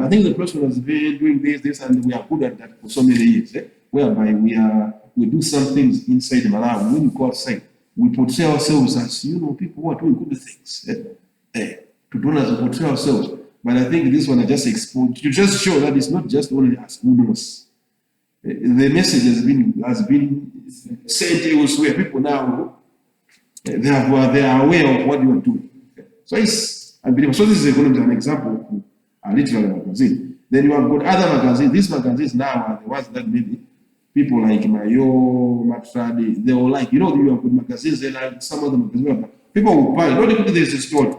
I think the person has been doing this, and we are good at that for so many years, whereby we do some things inside Malawi. When we go outside, we portray ourselves as people who are doing good things. To do us portray ourselves. But I think this one I just exposed to just show that it's not just only us who knows. The message has been sent elsewhere. People now they are aware of what you are doing. So it's unbelievable. So this is an example of a literary magazine. Then you have got other magazines. These magazines now are the ones that maybe people like Mayo, Matradi, they all like. You have good magazines. They like some of the magazines. People will buy. Not because there's a story.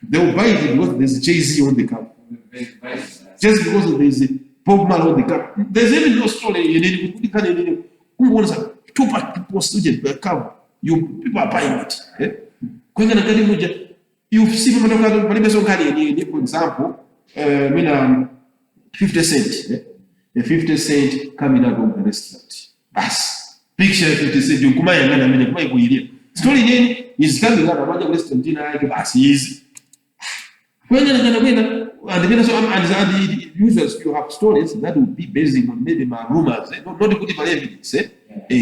They will buy it because there's Jay-Z on the cover. Just because there's a Bob Marley on the cover. There's even no story. Who wants a two student cover? People are buying it. You see, for example, 50 Cent. A 50 Cent coming out of the restaurant. Bas. Picture 50 Cent. You come here, story is coming out of the restaurant. Bas. Easy. And the users, you have stories that will be based on maybe my rumors, not the good evidence.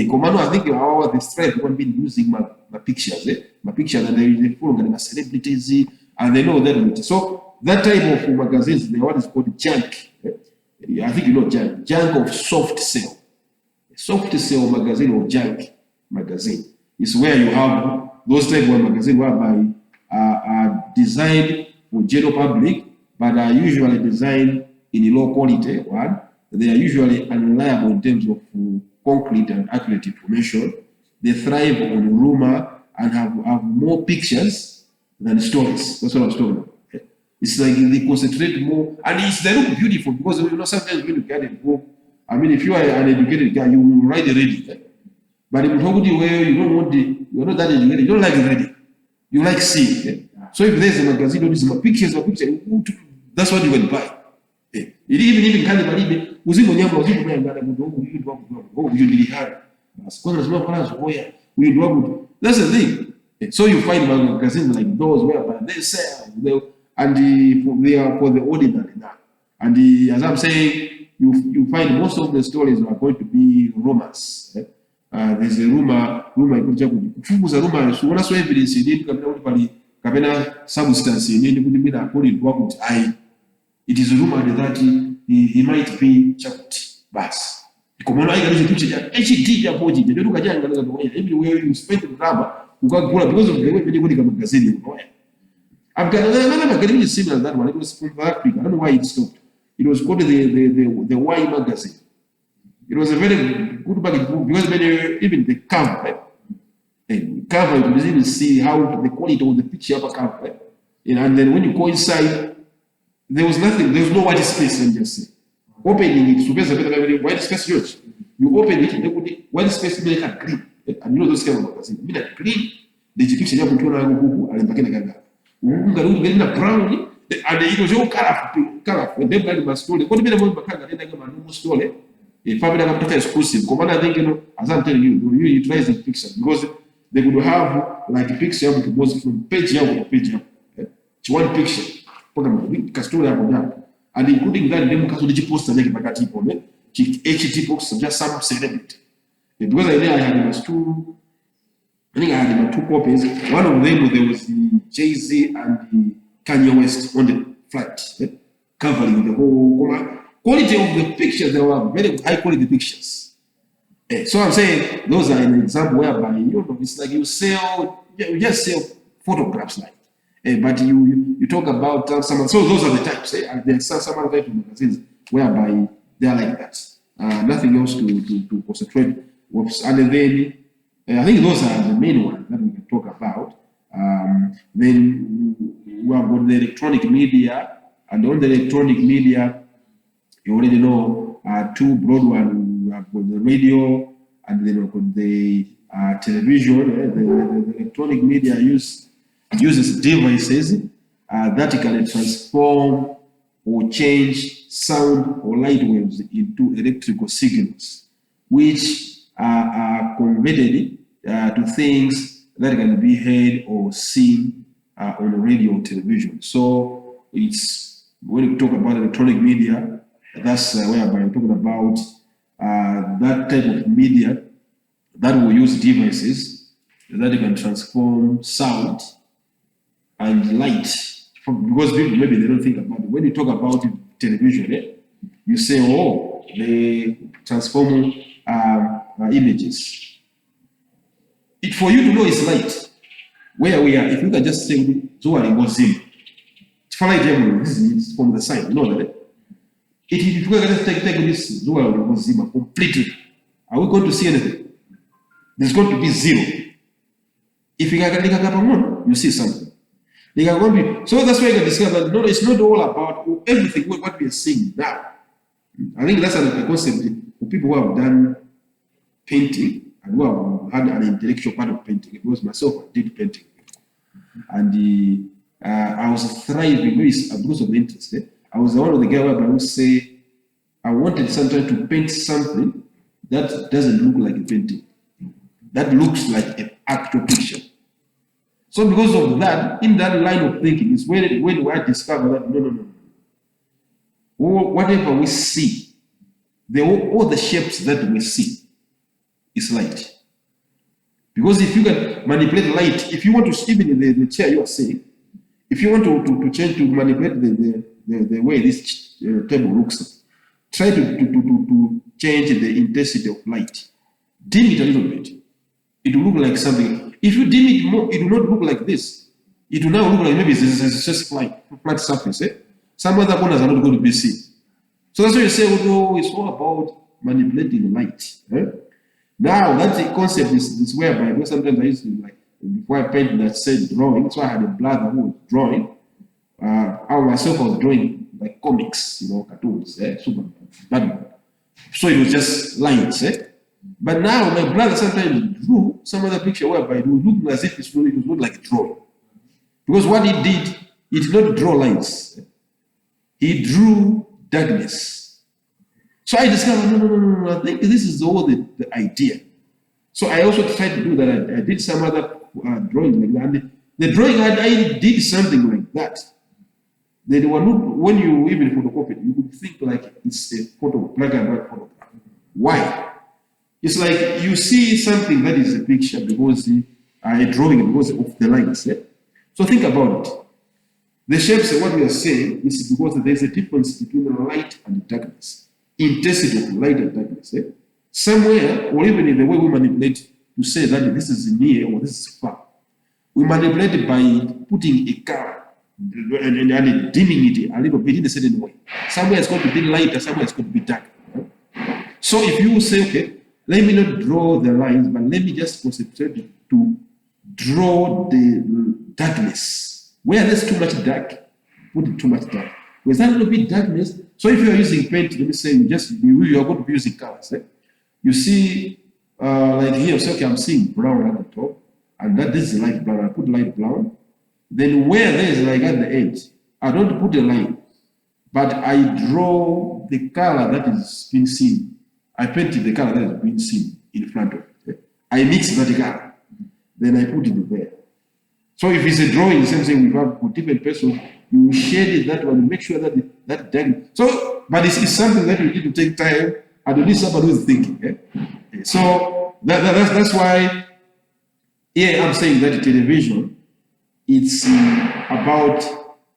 Commando, I think how they strive to be using my pictures, and they follow my celebrities, and they know that. So that type of magazines, what is called junk. I think junk of soft sell. soft sell magazine or junk magazine. It's where you have those type of magazine whereby are designed for general public, but are usually designed in low quality. One, they are usually unreliable in terms of concrete and accurate information. They thrive on rumor and have more pictures than stories. That's what I was talking about. It's like they concentrate more, and they look beautiful because sometimes when you get a book, I mean, if you are an educated guy, you will write the reading. But if you talk to where you don't want you're not that educated, you don't like reading, you like seeing. So if there's a magazine, there is pictures, that's what you will buy. It even can't believe it. That's the thing. So you find magazines like those whereby they sell, and they are for the ordinary now. And as I'm saying, you find most of the stories are going to be rumors. There's a rumor kufukuza rumor suona so evidence in kapena substance in according to it is rumored that he might be chakuti bas ikomona aikalizo picture ya HD ya poji ndio tukajanga naweza kuona everywhere you spend the rubber ukakula because of the way people kama magazine unaona I've got another magazine similar to that one. It was from Africa. I don't know why it stopped. It was called the Y magazine. It was a very good book because even the cover, you could even see how the quality of the picture of a cover. And then when you go inside, there was nothing, there was no white space, let me just say. Opening it, so very white space, George. You open it, they would white space make a green. And you know those kind of magazines. With a green, the picture you put on and back in the brown, and it was all colorful. They like my story. What do you mean about my story? If I have exclusive, I think, as I'm telling you, you utilize the picture because they would have like a picture that goes from page to page. It's one picture. And including that, them can post and make a back on it. HT books, just some celebrity. Because I had two, I think I had two copies. One of them, there was the Jay-Z and the Kanye West on the flight, covering the whole quality of the pictures. They were very high quality pictures. So I'm saying those are an example whereby it's like you just sell photographs like. But you talk about someone. So those are the types. There's some other type of magazines whereby they are like that. Nothing else to concentrate. And then I think those are the main ones that we can talk about. Then we have got the electronic media, and on the electronic media, you already know two broad ones. We have got the radio, and then we've got the television. The electronic media uses devices that can transform or change sound or light waves into electrical signals, which are converted to things that can be heard or seen on radio or television. So it's when we talk about electronic media, that's whereby we're talking about that type of media that will use devices that can transform sound and light. Because people maybe they don't think about it. When you talk about television, you say, oh, they transform images. For you to know it's light, where we are, if you can just say, Zoa Ngozim, this is from the side, you know that. If we can just take this Zoa Ngozim completely, are we going to see anything? There's going to be zero. If you can you see something. So that's why you can discover that no, it's not all about everything what we are seeing now. I think that's a concept for people who have done painting and who have had an intellectual part of painting. Because myself, I did painting. And I was thriving because of the interest. I was one of the guys where I would say, I wanted sometimes to paint something that doesn't look like a painting, that looks like an actual picture. So because of that, in that line of thinking is when I discovered that no. Whatever we see, all the shapes that we see is light. Because if you can manipulate light, if you want to even the chair you are saying, if you want to change to manipulate the way this table looks, try to change the intensity of light. Dim it a little bit. It will look like something. If you dim it more, it will not look like this. It will now look like maybe it's just flat surface. Some other corners are not going to be seen. So that's why you say, oh, it's all about manipulating light. Now, that concept is whereby, because sometimes I used to, like, before I painted that said drawing, so I had a brother who was drawing. I myself was drawing like comics, cartoons, Superman, Batman. So it was just lines. But now my brother sometimes drew some other picture whereby it would look as if it was not like a drawing. Because what he did not draw lines. He drew darkness. So I discovered, no, I think this is all the idea. So I also tried to do that. I did some other drawing like that. And the drawing, I did something like that. They were not, when you even photocopy it, you would think like it's a black and white photograph. Why? It's like you see something that is a picture because a drawing because of the lines. So think about it. The shapes, what we are saying is because there's a difference between light and darkness. Intensity of light and darkness. Somewhere, or even in the way we manipulate to say that this is near or this is far. We manipulate it by putting a color and dimming it a little bit in a certain way. Somewhere it's going to be lighter, somewhere it's going to be dark. So if you say, okay, let me not draw the lines, but let me just concentrate to draw the darkness. Where there's too much dark, put it too much dark. Where's that little bit darkness? So if you are using paint, let me say, you are going to be using colors. You see, like here, so okay, I'm seeing brown at the top, and this is light brown. I put light brown. Then where there is like at the edge, I don't put a line, but I draw the color that is being seen. I painted the color that is being seen in front of it. I mix that color, then I put it there. So if it's a drawing, same thing, we have with different persons, you shade it that one, make sure that that dark. So, but it's something that you need to take time, and you need somebody who is thinking. So that's why, I'm saying that television, it's about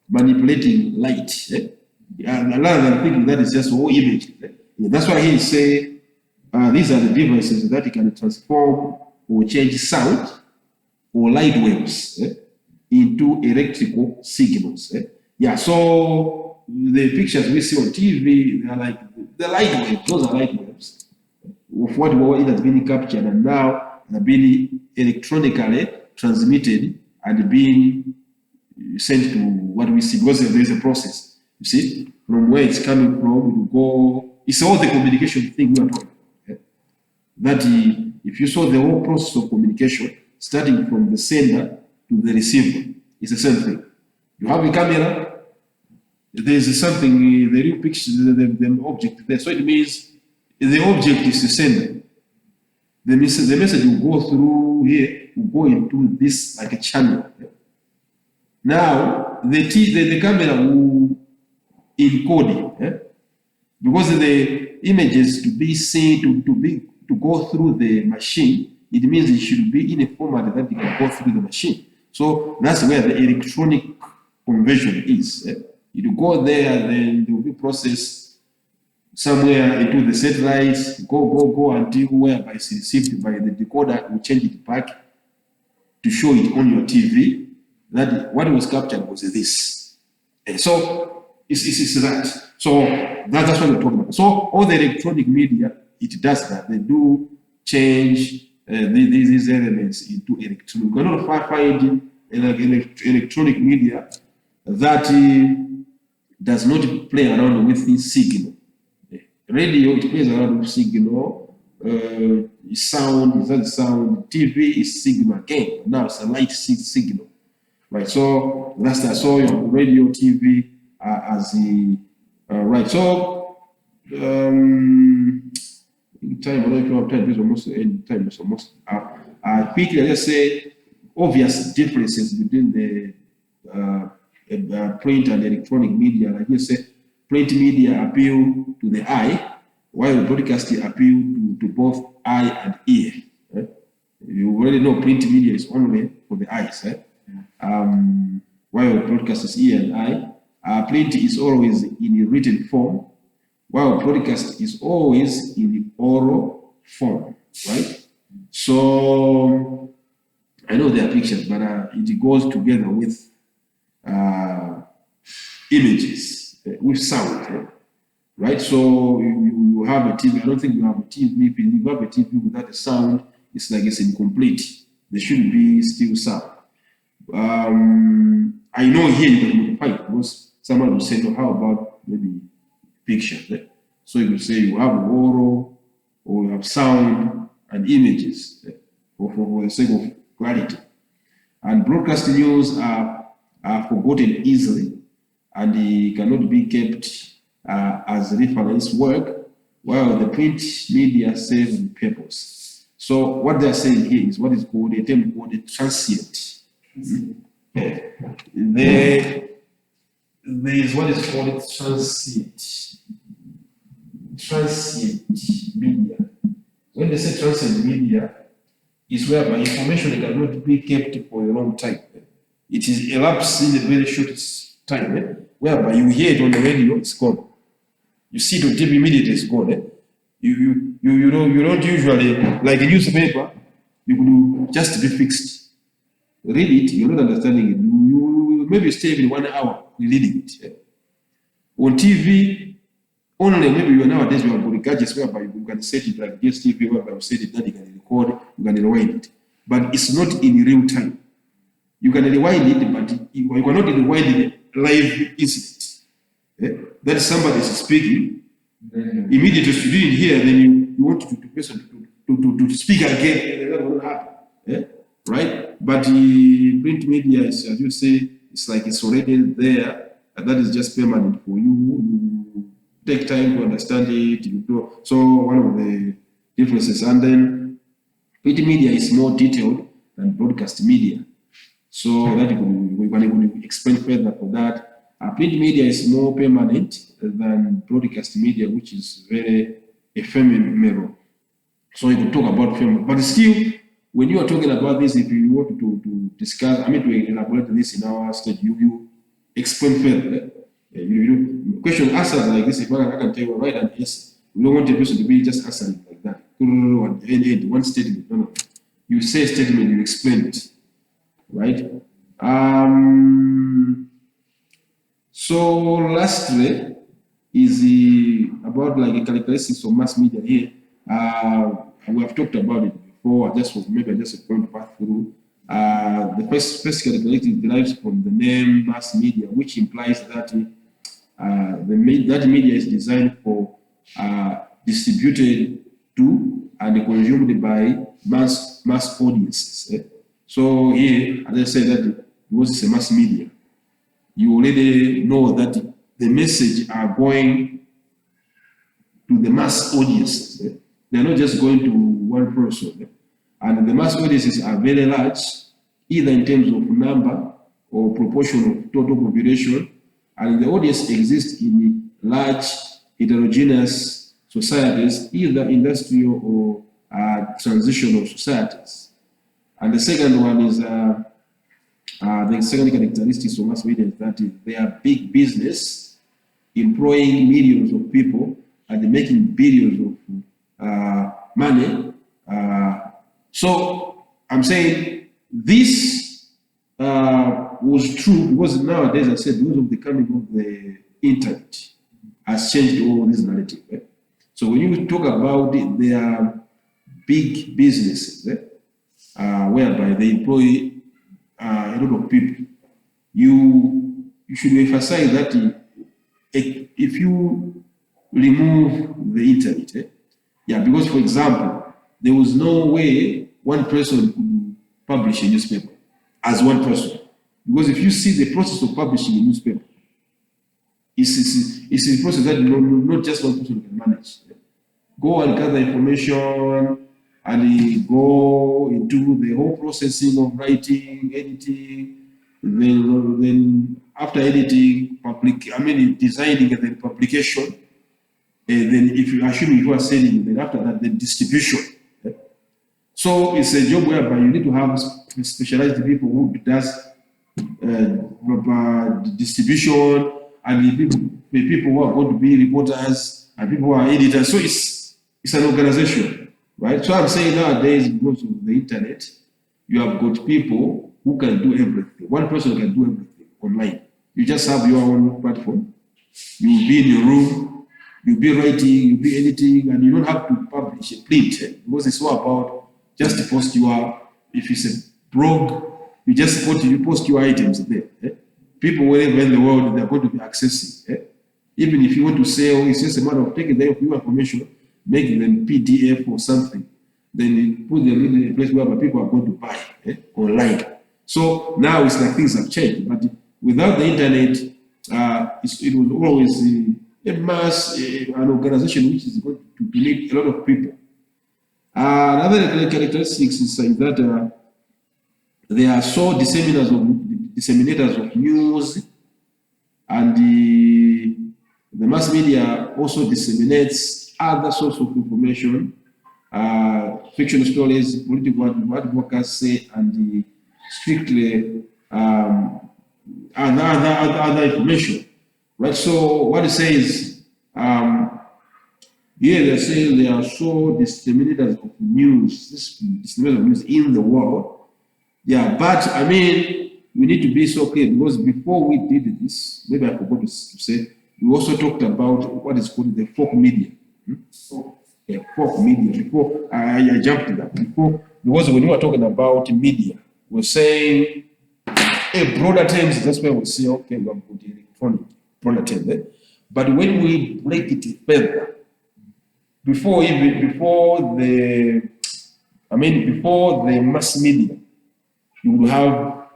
manipulating light. And rather than thinking that is just all image. That's why he say these are the devices that can transform or change sound or light waves into electrical signals. So the pictures we see on TV, they are like the light waves. Those are light waves of what it has been captured and now have been electronically transmitted and being sent to what we see, because there is a process. You see, from where it's coming from, you go. It's all the communication thing we are talking about. That if you saw the whole process of communication, starting from the sender to the receiver, it's the same thing. You have a camera, there is something, the real picture, the object there. So it means the object is the sender. The message will go through here, will go into this like a channel. Now, the camera will encode it, because the images to be seen, to go through the machine, it means it should be in a format that it can go through the machine. So that's where the electronic conversion is. It will go there, then it will be processed somewhere into the satellite, go until whereby it's received by the decoder, will change it back to show it on your TV that what was captured was this. So it's that. So that's what we're talking about. So all the electronic media, it does that. They do change these elements into electronic. We cannot find electronic media that does not play around with signal. Radio, it plays around with signal. Sound is that sound. TV is signal again. Now it's a light signal, right? So that's that. So your radio, TV as the right. So time. I don't know if you have time. This almost end time. It's almost. Quickly, I just say obvious differences between the print and electronic media. Like you say, print media appeal to the eye, while broadcasting appeal to both eye and ear. You already know print media is only for the eyes. While broadcast is ear and eye. Print is always in a written form, while broadcast is always in the oral form, right? So I know there are pictures, but it goes together with images, with sound, right? So you have a TV. I don't think you have a TV. If you have a TV without a sound, it's like it's incomplete. There should be still sound. I know here you can modify it because someone will say, no, how about maybe pictures? So you say you have oral or you have sound and images for the sake of clarity. And broadcast news are forgotten easily and they cannot be kept as reference work, while the print media serves the purpose. So what they're saying here is what is called a term called a transient. There is what is called transient media. When they say transient media, is whereby information cannot be kept for a long time. It is elapsed in a very short time, whereby you hear it on the radio, it's gone. You see it on TV immediately, it's gone. You don't usually, like a newspaper, you could just be fixed. Read it, you're not understanding it. You maybe stay in 1 hour reading it. On TV, only maybe nowadays we have got gadgets whereby you can set it like this TV, whereby you set it, then you can record, you can rewind it. But it's not in real time. You can rewind it, but you cannot rewind it live incident. That somebody is speaking, immediately you didn't hear, then you want to person to speak again, that will happen. Right? But the print media is, as you say, it's like it's already there, and that is just permanent for you. You take time to understand it. So one of the differences, and then print media is more detailed than broadcast media. So that we can explain further for that. Print media is more permanent than broadcast media, which is very ephemeral. So you can talk about ephemeral, but still, when you are talking about this, if you want to discuss, to elaborate this in our stage, you explain further. Question answers like this, if I can tell you right and yes, we don't want a person to be just answering like that. One statement. No. You say a statement, you explain it. Right? So lastly is about like a characteristics of mass media here. We have talked about it before. I just going to pass through. The first characteristic derives from the name mass media, which implies that that media is designed for distributed to and consumed by mass audiences. So here, as I said, that because it's a mass media, you already know that the message are going to the mass audiences. They're not just going to one person. And the mass audiences are very large, either in terms of number or proportion of total population. And the audience exists in large heterogeneous societies, either industrial or transitional societies. And the second one is the second characteristic of mass media is that they are big business, employing millions of people and making billions of money. So I'm saying this was true because nowadays, I said, because of the coming of the internet has changed all this narrative. So when you talk about it, they are big businesses whereby they employ a lot of people. You should emphasize that if you remove the internet, because for example, there was no way one person could publish a newspaper as one person. Because if you see the process of publishing a newspaper, it's a process that not just one person can manage. Go and gather information and go into the whole processing of writing, editing, then after editing, designing and then publication. And then if you assume you are selling, then after that, the distribution. So it's a job whereby you need to have specialized people who does distribution, and the people who are going to be reporters and people who are editors. So it's an organization, right? So I'm saying nowadays, because of the internet, you have got people who can do everything. One person can do everything online. You just have your own platform. You'll be in your room, you'll be writing, you'll be editing, and you don't have to publish a print because it's all about just to post if it's a blog, you just post your items there. People wherever in the world, they're going to be accessing. Even if you want to sell, it's just a matter of taking their information, making them PDF or something, then you put them in a place where people are going to buy online. So now it's like things have changed, but without the internet, it was always a mass, an organization which is going to need a lot of people. Another characteristics is that they are so disseminators of news, and the mass media also disseminates other sources of information, fictional stories, political advocacy, and strictly other information, right? So what it says, here they say they are so disseminators of news, disseminators of news in the world. Yeah, but I mean, we need to be so clear, because before we did this, maybe I forgot to say, we also talked about what is called the folk media. Yeah, folk media. Before I jumped to that. Because when we were talking about media, we're saying a broader terms, that's where we say, okay, we have put electronic broader terms. But when we break it further, before the mass media, you would have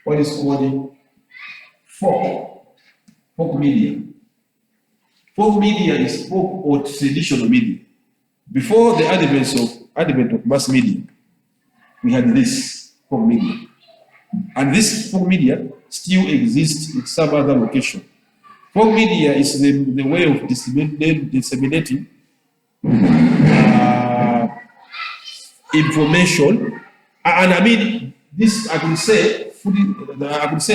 what is called folk media. Folk media is folk or traditional media. Before the advent of mass media, we had this folk media. And this folk media still exists in some other location. Folk media is the way of disseminating information. And I mean, this I could say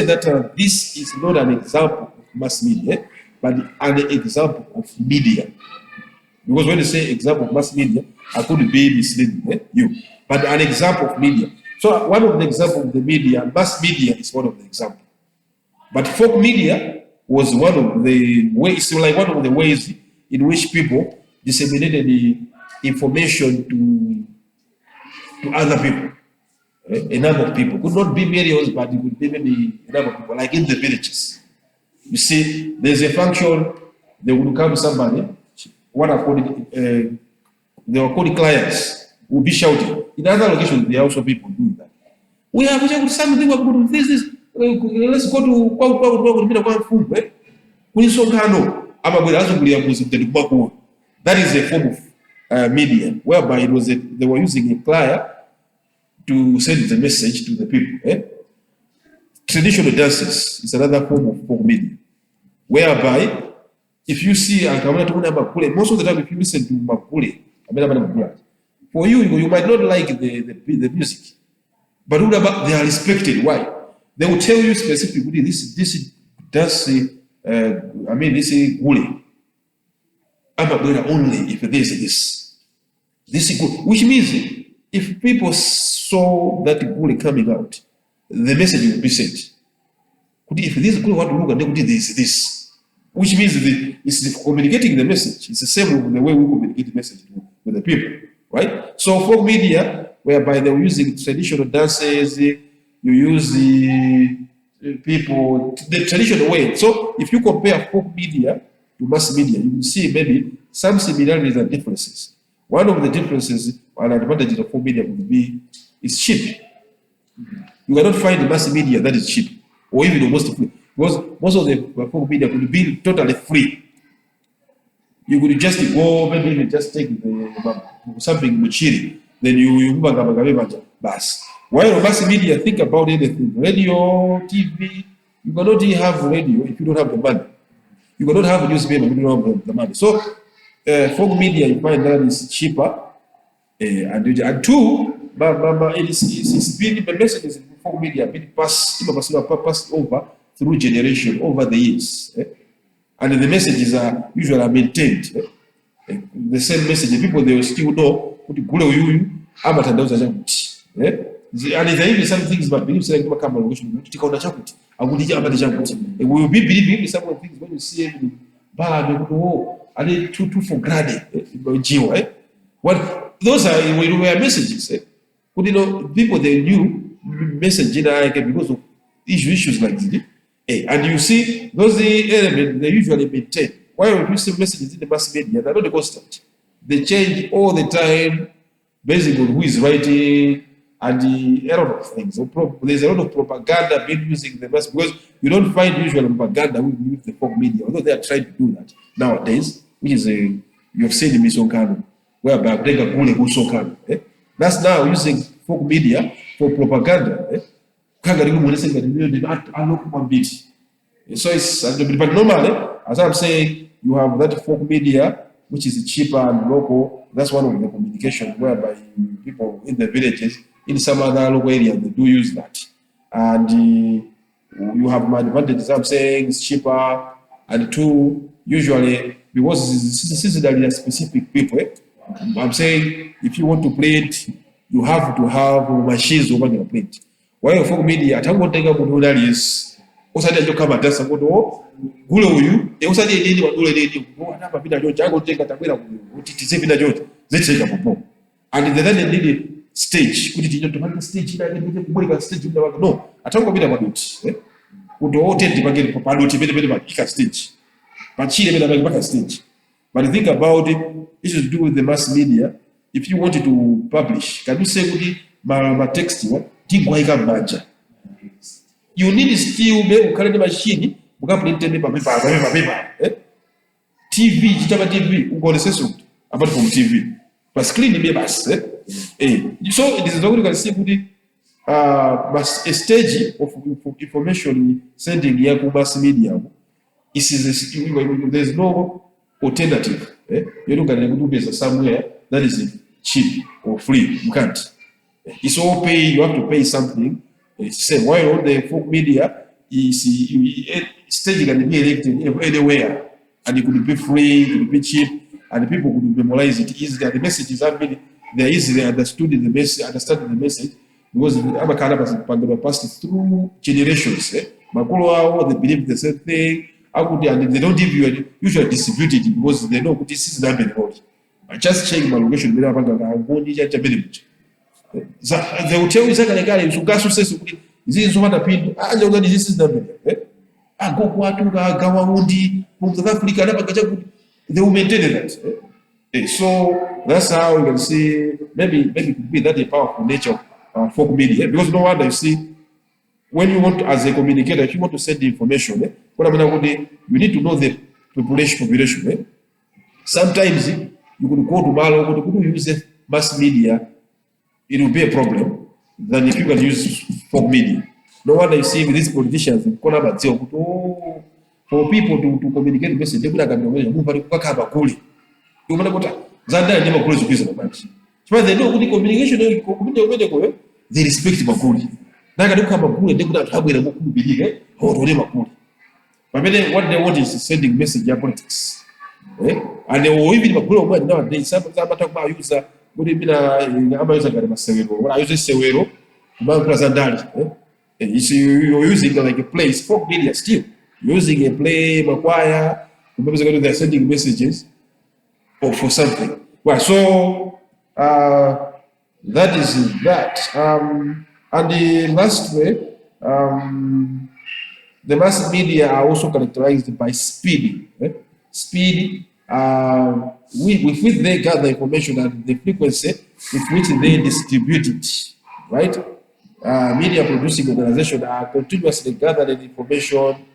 that this is not an example of mass media, but an example of media. Because when you say example of mass media, I could be misleading you. But an example of media. So one of the examples of the media, mass media is one of the examples. But folk media was one of the ways, in which people disseminated the information to other people. A number of people. Could not be millions, but it could be maybe a number of people, like in the villages. You see, there's a function, they will come somebody, what are called, they were called clients, will be shouting. In other locations, there are also people doing that. We have something, we're going to this, let's go to that is a form of media, whereby they were using a crier to send the message to the people. Traditional dances is another form of folk media, whereby if you see, most of the time if you listen to Makule, for you might not like the music, but they are respected. Why? They will tell you specifically this dance, this is Gule. Only if there is this. This is good. Which means if people saw that Gule coming out, the message will be sent. If this Gule want to look and they this. Which means it's communicating the message. It's the same with the way we communicate the message with the people. Right? So folk media, whereby they were using traditional dances, you use the traditional way. So if you compare folk media to mass media, you will see maybe some similarities and differences. One of the differences and advantages of folk media would be it's cheap. You cannot find mass media that is cheap, or even almost free. Because most of the folk media could be totally free. You could just go, maybe just take something muchiri, then you bas. While mass media, think about anything. Radio, TV, you cannot have radio if you don't have the money. You cannot have a newspaper if you don't have the money. So, folk media, you find that is cheaper. And two, it's been the messages in folk media been passed over through generation over the years. and the messages are usually maintained. The same message, the people they will still know kuti gule uyuyu amatanthauza chakuti. And there even some things but believe like kama location kuti tikaona chakuti akuti amati chakuti. We will be believing some of the things when you see him bala kuti oh ali too for granted jiwa. What those are were messages. Kuti no people they knew message because of issues like this. And you see those elements they usually maintain. Why we receive messages in the mass media? They're not constant. They change all the time based on who is writing and a lot of things. So there's a lot of propaganda being using the mass because you don't find usual propaganda with the folk media, although they are trying to do that nowadays, which is you have seen in Misokano, whereby that's now using folk media for propaganda. So it's but normally, as I'm saying, you have that folk media which is cheaper and local. That's one of the communication whereby people in the villages, in some other local areas, they do use that. And you have my advantage, as I'm saying, it's cheaper. And two, usually, because this is a specific people, I'm saying if you want to play it, you have to have machines over your plate. While folk media, I don't think about that is. Osadi ajo kama dasa ngoto gule uyu osadi edeni wadule edeni hapa bina jo jango tenga tabwera utitize bina jo zecheka popo and the then need stage kuti tinyo to stage ina ndike kubulika stage bina wako no atango bina maduti uto hotel pageni papaduti bene bakika stage pachile bina bakika stage. But think about it, this is to do with the mass media. If you wanted to publish, can you say kuti ma text what tigwaika manja. You need still be current machine, print paper. TV, chitaba TV, ugo necessary apart from TV. But screen be bas. So it is not going to see a stage of information sending here mass media. There's no alternative. You don't get do business somewhere that is cheap or free. You can't. It's all pay. You have to pay something. Say why all the folk media is stage can be elected anywhere, and it could be free, it could be cheap, and people could memorize it easily. The messages are very they are easily understood in the message, understanding the message because the Abakana passed through generations. Makolo, they believe the same thing. And they don't give you usually distribute it because they know this is not anymore. I just check my location. They will tell you exactly you got success. This is what happened. This is the I go Gawaundi from South Africa. They will maintain that. So that's how you can see maybe it could be that the powerful nature of folk media because no wonder you see when you want as a communicator, if you want to send the information, you need to know the population. Sometimes you could go to Malo, you could use mass media. It will be a problem than if you can use folk media. No wonder you see with these politicians, for people to communicate message, they would have move they know the communication, they respect Makuli. But then what they want is sending message politics. And they will even nowadays, some talk about user. So you're using like a place folk media still using a play choir they're sending messages or for something. Well, so that is that. And the last way, the mass media are also characterized by speed. Speed. With which they gather information and the frequency with which they distribute it, right? Media producing organizations are continuously gathering information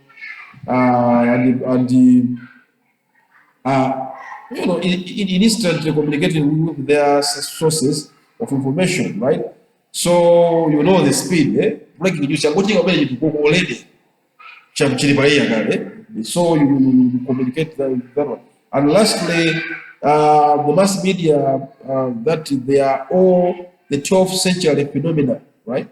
instantly communicating with their sources of information, right? So you know the speed, breaking news. So you communicate that one. And lastly, the mass media that they are all the 12th century phenomena, right?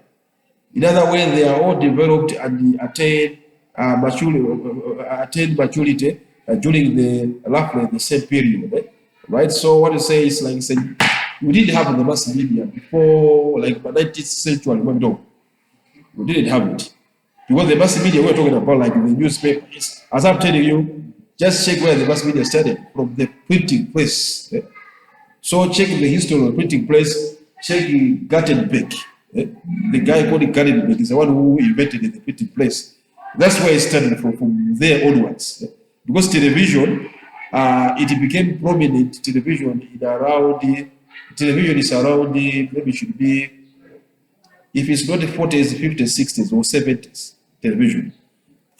In other words, they are all developed and attained maturity during the roughly the same period, right? So what you say is like saying we didn't have the mass media before like the 19th century went on. We didn't have it. Because the mass media we're talking about, like the newspapers, as I'm telling you, just check where the mass media started from the printing press. So check the history of the printing press, check Gutenberg. The guy called Gutenberg is the one who invented the printing press. That's where it started from there onwards. Because television, it became prominent. Television is around maybe it should be, if it's not the 40s, 50s, 60s, or 70s television.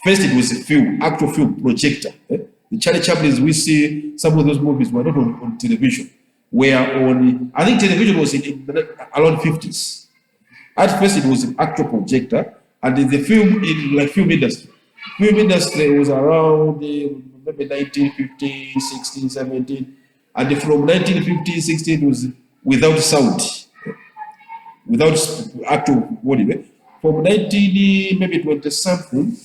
First, it was a film, actual film projector. The Charlie Chaplins, we see some of those movies were not on television. Were on, I think television was in around 50s. At first, it was an actual projector, and the film in like film industry. Film industry was around maybe 1950, 16, 17, and from 1950, 16 it was without sound, without actual body. From 19 maybe 20 something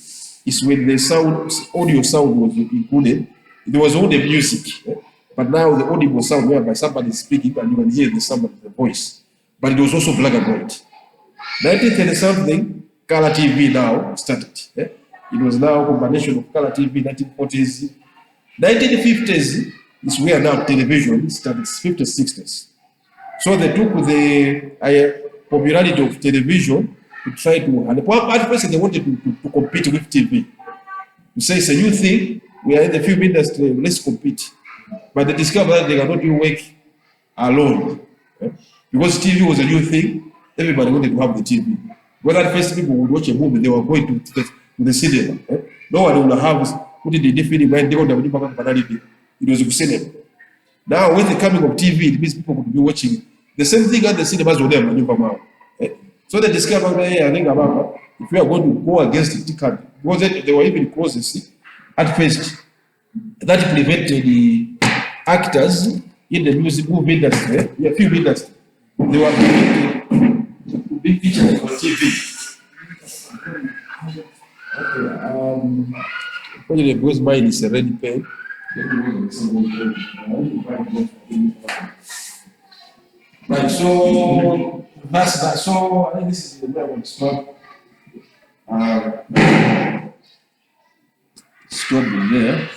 is when the sound, audio sound was included. There was only music, but now the audible sound whereby somebody is speaking and you can hear the voice. But it was also black and white. 1930 something, color TV now started. It was now a combination of color TV, 1940s. 1950s is where now television started, 50s, 60s. So they took the popularity of television to try to, and at first they wanted to compete with TV. To say it's a new thing, we are in the film industry, let's compete. But they discovered that they cannot do work alone. Because TV was a new thing, everybody wanted to have the TV. When at first people would watch a movie, they were going to the cinema. No one would have put it in the film, they would have it was a cinema. Now with the coming of TV, it means people could be watching the same thing at the cinemas with them. So they discovered that I think about if we are going to go against the ticket, because they were even clauses at first that prevented the actors in the music movie industry, film industry. They were prevented to be featured on TV. Okay, because mine is a red pen. Right, so that's that. So I think this is the way I want to stop. Stop there.